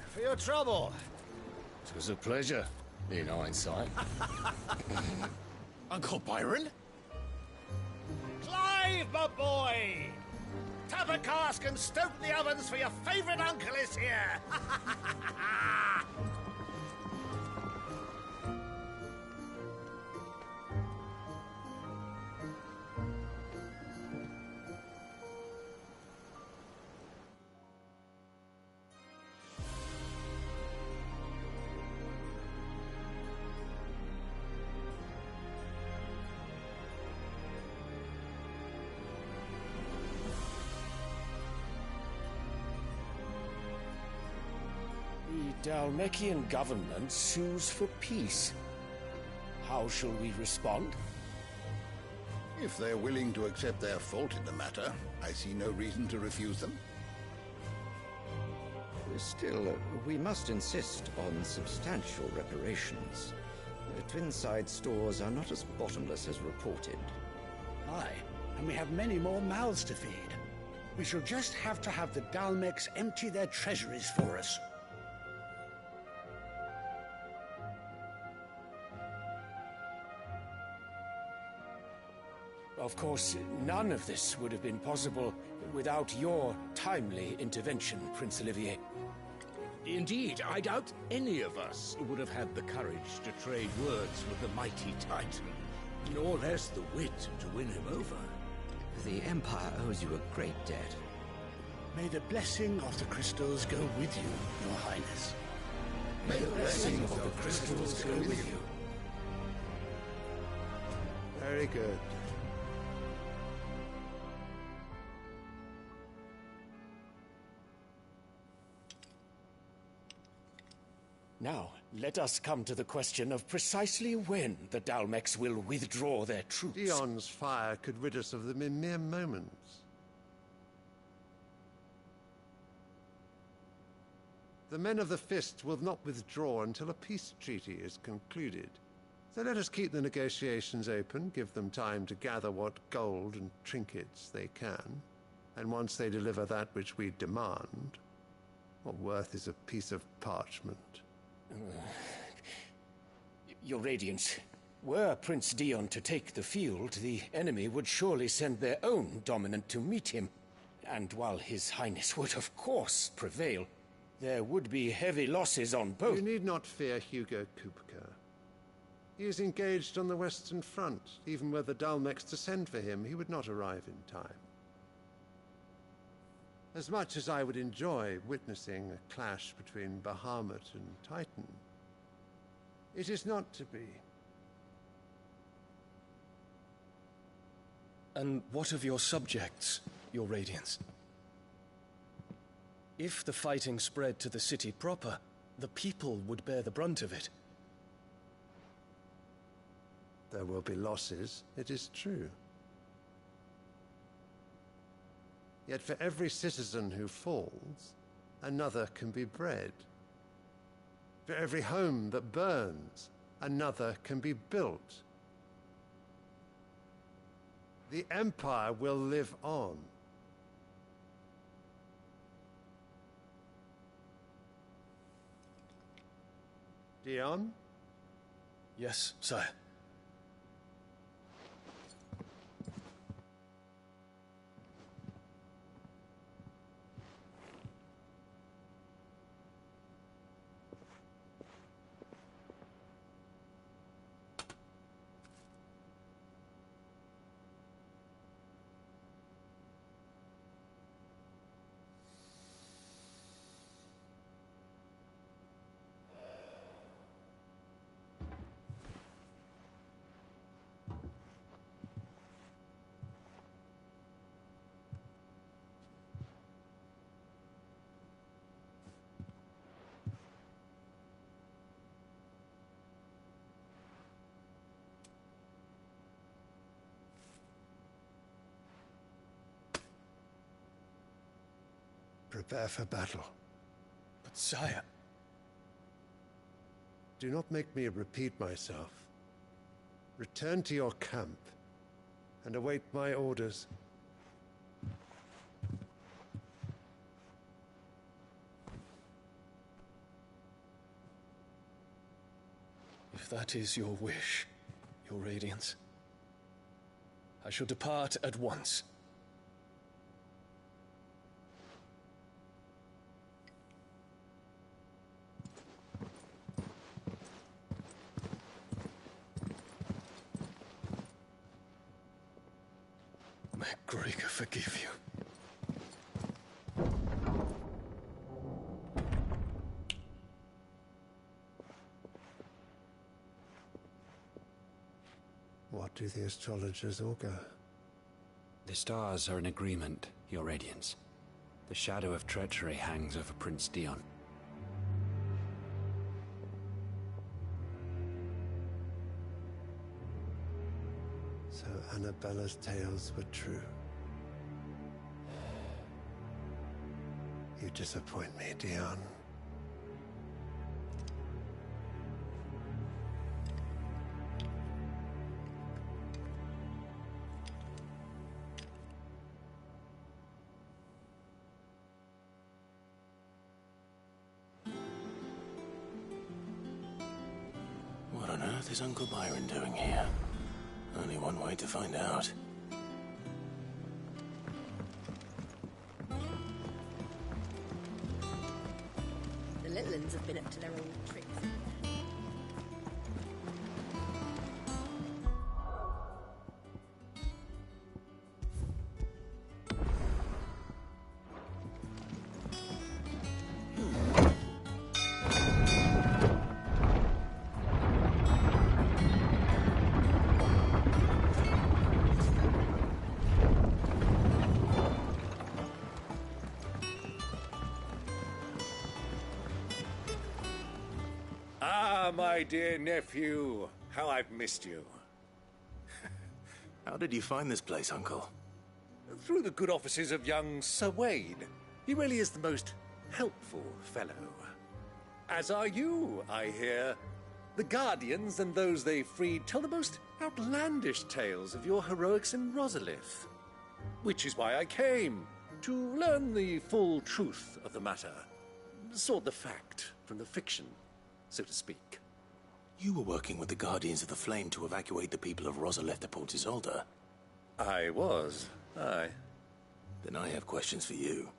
For your trouble. It was a pleasure, in hindsight. Uncle Byron? Clive, my boy! Tap a cask and stoke the ovens, for your favourite uncle is here! The Dhalmekian government sues for peace. How shall we respond? If they're willing to accept their fault in the matter, I see no reason to refuse them. Still, we must insist on substantial reparations. Twinside stores are not as bottomless as reported. Aye, and we have many more mouths to feed. We shall just have to have the Dhalmekians empty their treasuries for us. Of course, none of this would have been possible without your timely intervention, Prince Olivier. Indeed, I doubt any of us would have had the courage to trade words with the mighty Titan, nor less the wit to win him over. The Empire owes you a great debt. May the blessing of the crystals go with you, Your Highness. May the blessing of the crystals go with you. Very good. Now, let us come to the question of precisely when the Dhalmekians will withdraw their troops. Dion's fire could rid us of them in mere moments. The men of the Fist will not withdraw until a peace treaty is concluded. So let us keep the negotiations open, give them time to gather what gold and trinkets they can, and once they deliver that which we demand, what worth is a piece of parchment? Your Radiance, were Prince Dion to take the field, the enemy would surely send their own dominant to meet him. And while His Highness would of course prevail, there would be heavy losses on both. You need not fear Hugo Kupka. He is engaged on the Western Front. Even were the Dhalmekians to send for him, he would not arrive in time. As much as I would enjoy witnessing a clash between Bahamut and Titan, it is not to be. And what of your subjects, Your Radiance? If the fighting spread to the city proper, the people would bear the brunt of it. There will be losses, it is true. Yet for every citizen who falls, another can be bred. For every home that burns, another can be built. The Empire will live on. Dion? Yes, sire. Prepare for battle. But sire... Do not make me repeat myself. Return to your camp and await my orders. If that is your wish, Your Radiance, I shall depart at once. May Greagor forgive you. What do the astrologers augur? The stars are in agreement, Your Radiance. The shadow of treachery hangs over Prince Dion. So Annabella's tales were true. You disappoint me, Dion. What on earth is Uncle Byron doing here? Only one way to find out. The little uns have been up to their old tricks. My dear nephew, how I've missed you. How did you find this place, Uncle? Through the good offices of young Sir Wayne. He really is the most helpful fellow. As are you, I hear. The Guardians and those they freed tell the most outlandish tales of your heroics in Rosalith. Which is why I came, to learn the full truth of the matter. Sort the fact from the fiction, so to speak. You were working with the Guardians of the Flame to evacuate the people of Rosalith to Port Isolde. I was, aye. Then I have questions for you.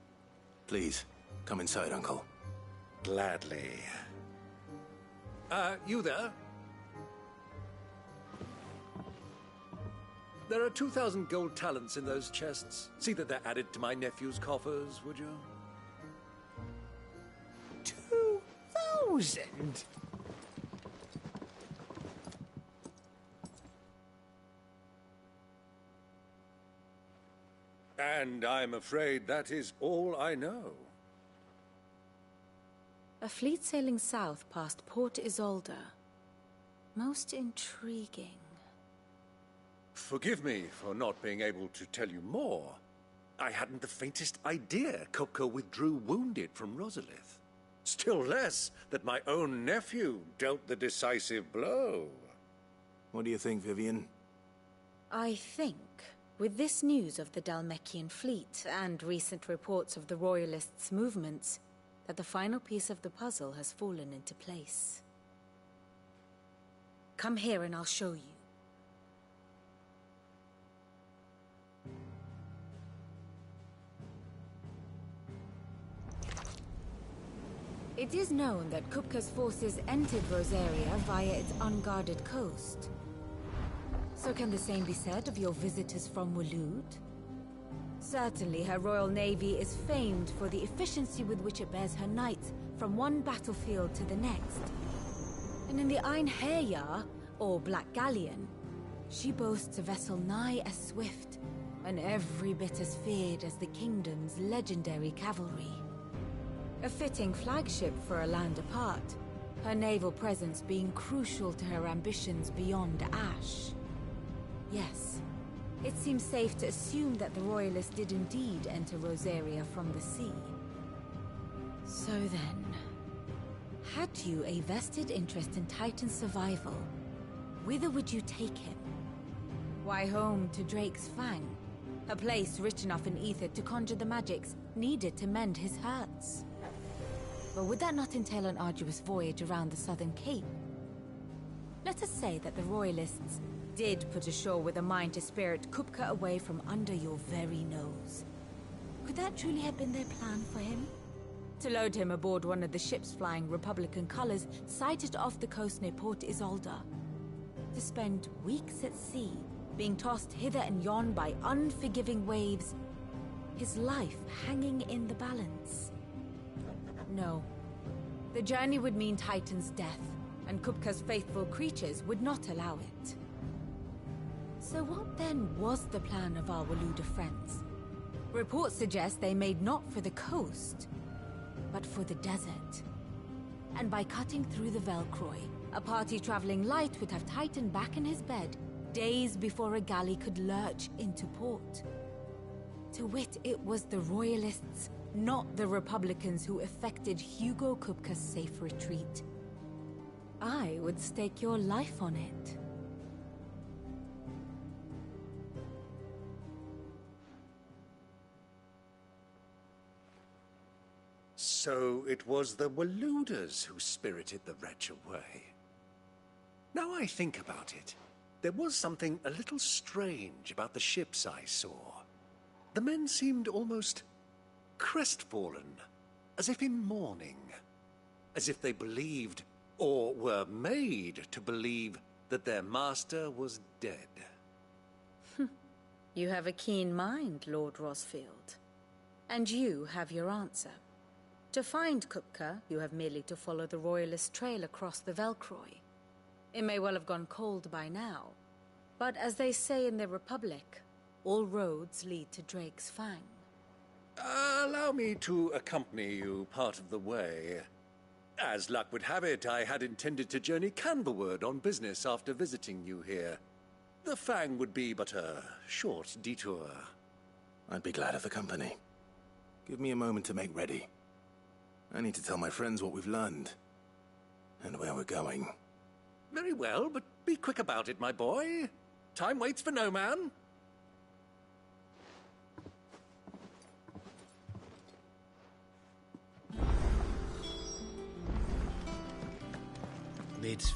Please, come inside, Uncle. Gladly. You there? There are 2,000 gold talents in those chests. See that they're added to my nephew's coffers, would you? 2,000? And I'm afraid that is all I know. A fleet sailing south past Port Isolde. Most intriguing. Forgive me for not being able to tell you more. I hadn't the faintest idea Kupka withdrew wounded from Rosalith. Still less that my own nephew dealt the decisive blow. What do you think, Vivian? I think, with this news of the Dhalmekian fleet and recent reports of the Royalists' movements, that the final piece of the puzzle has fallen into place. Come here and I'll show you. It is known that Kupka's forces entered Rosaria via its unguarded coast. So can the same be said of your visitors from Waloed? Certainly her Royal Navy is famed for the efficiency with which it bears her knights from one battlefield to the next. And in the Einherjar, or Black Galleon, she boasts a vessel nigh as swift and every bit as feared as the kingdom's legendary cavalry. A fitting flagship for a land apart, her naval presence being crucial to her ambitions beyond Ash. Yes, it seems safe to assume that the Royalists did indeed enter Rosaria from the sea. So then, had you a vested interest in Titan's survival, whither would you take him? Why, home to Drake's Fang, a place rich enough in ether to conjure the magics needed to mend his hurts. But would that not entail an arduous voyage around the Southern Cape? Let us say that the Royalists did put ashore with a mind to spirit Kupka away from under your very nose. Could that truly have been their plan for him? To load him aboard one of the ships flying Republican colors sighted off the coast near Port Isolde. To spend weeks at sea, being tossed hither and yon by unforgiving waves, his life hanging in the balance. No. The journey would mean Titan's death, and Kupka's faithful creatures would not allow it. So what then was the plan of our Waluda friends? Reports suggest they made not for the coast, but for the desert. And by cutting through the Velcroy, a party traveling light would have Titan back in his bed days before a galley could lurch into port. To wit, it was the Royalists, not the Republicans, who effected Hugo Kupka's safe retreat. I would stake your life on it. So it was the Waludas who spirited the wretch away. Now I think about it, there was something a little strange about the ships I saw. The men seemed almost crestfallen, as if in mourning, as if they believed, or were made to believe, that their master was dead. You have a keen mind, Lord Rosfield. And you have your answer. To find Kupka, you have merely to follow the Royalist trail across the Velcroy. It may well have gone cold by now, but as they say in the Republic, all roads lead to Drake's Fang. Allow me to accompany you part of the way. As luck would have it, I had intended to journey Canberward on business after visiting you here. The Fang would be but a short detour. I'd be glad of the company. Give me a moment to make ready. I need to tell my friends what we've learned, and where we're going. Very well, but be quick about it, my boy. Time waits for no man. Lid's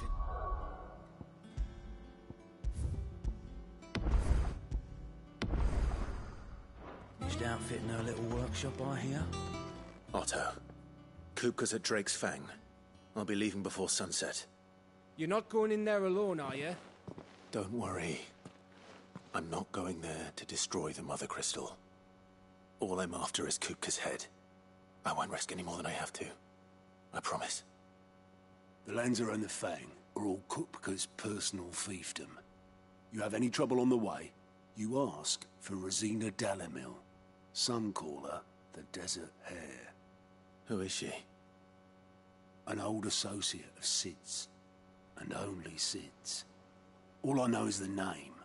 finished outfitting her little workshop, I hear. Otto, Kupka's at Drake's Fang. I'll be leaving before sunset. You're not going in there alone, are you? Don't worry. I'm not going there to destroy the Mother Crystal. All I'm after is Kupka's head. I won't risk any more than I have to. I promise. The Lancer and the Fang are all Kupka's personal fiefdom. You have any trouble on the way, you ask for Rosina Dalimil. Some call her the Desert Hare. Who is she? An old associate of Sid's, and only Sid's. All I know is the name,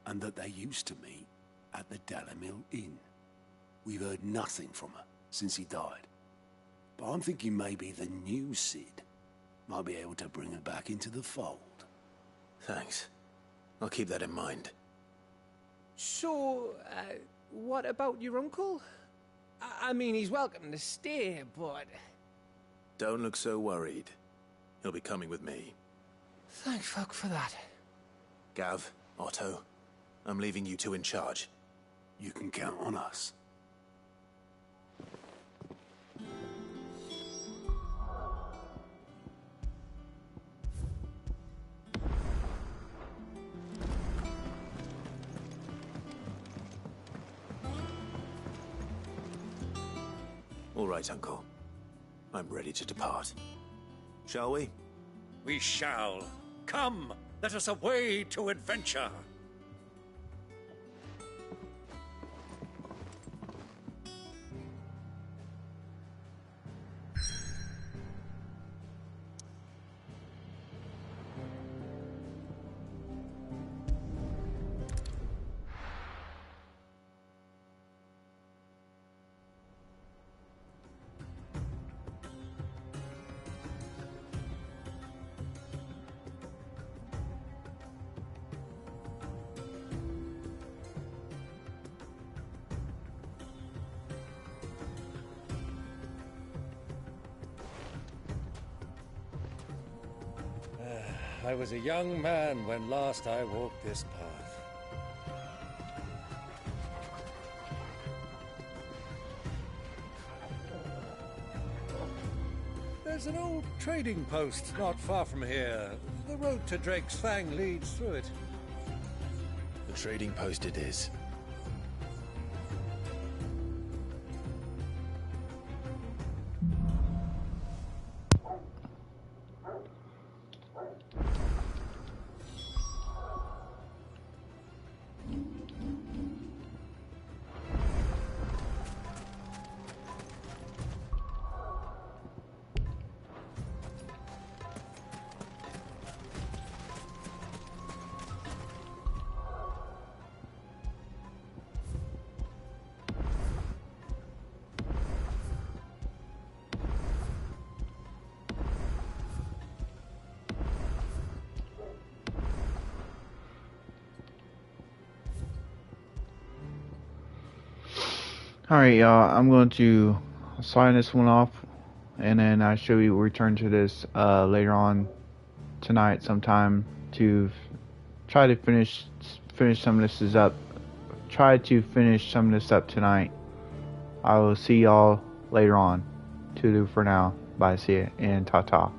and that they used to meet at the Dalimil Inn. We've heard nothing from her since he died. But I'm thinking maybe the new Sid might be able to bring her back into the fold. Thanks. I'll keep that in mind. So, what about your uncle? I mean, he's welcome to stay, but... Don't look so worried. He'll be coming with me. Thank fuck for that. Gav, Otto, I'm leaving you two in charge. You can count on us. All right, Uncle. I'm ready to depart. Shall we? We shall. Come, let us away to adventure. I was a young man when last I walked this path. There's an old trading post not far from here. The road to Drake's Fang leads through it. The trading post it is. Alright, y'all, I'm going to sign this one off, and then I should return to this later on tonight sometime to try to finish some of this up. Try to finish some of this up tonight. I will see y'all later on. Toodaloo for now. Bye, see ya, and ta-ta.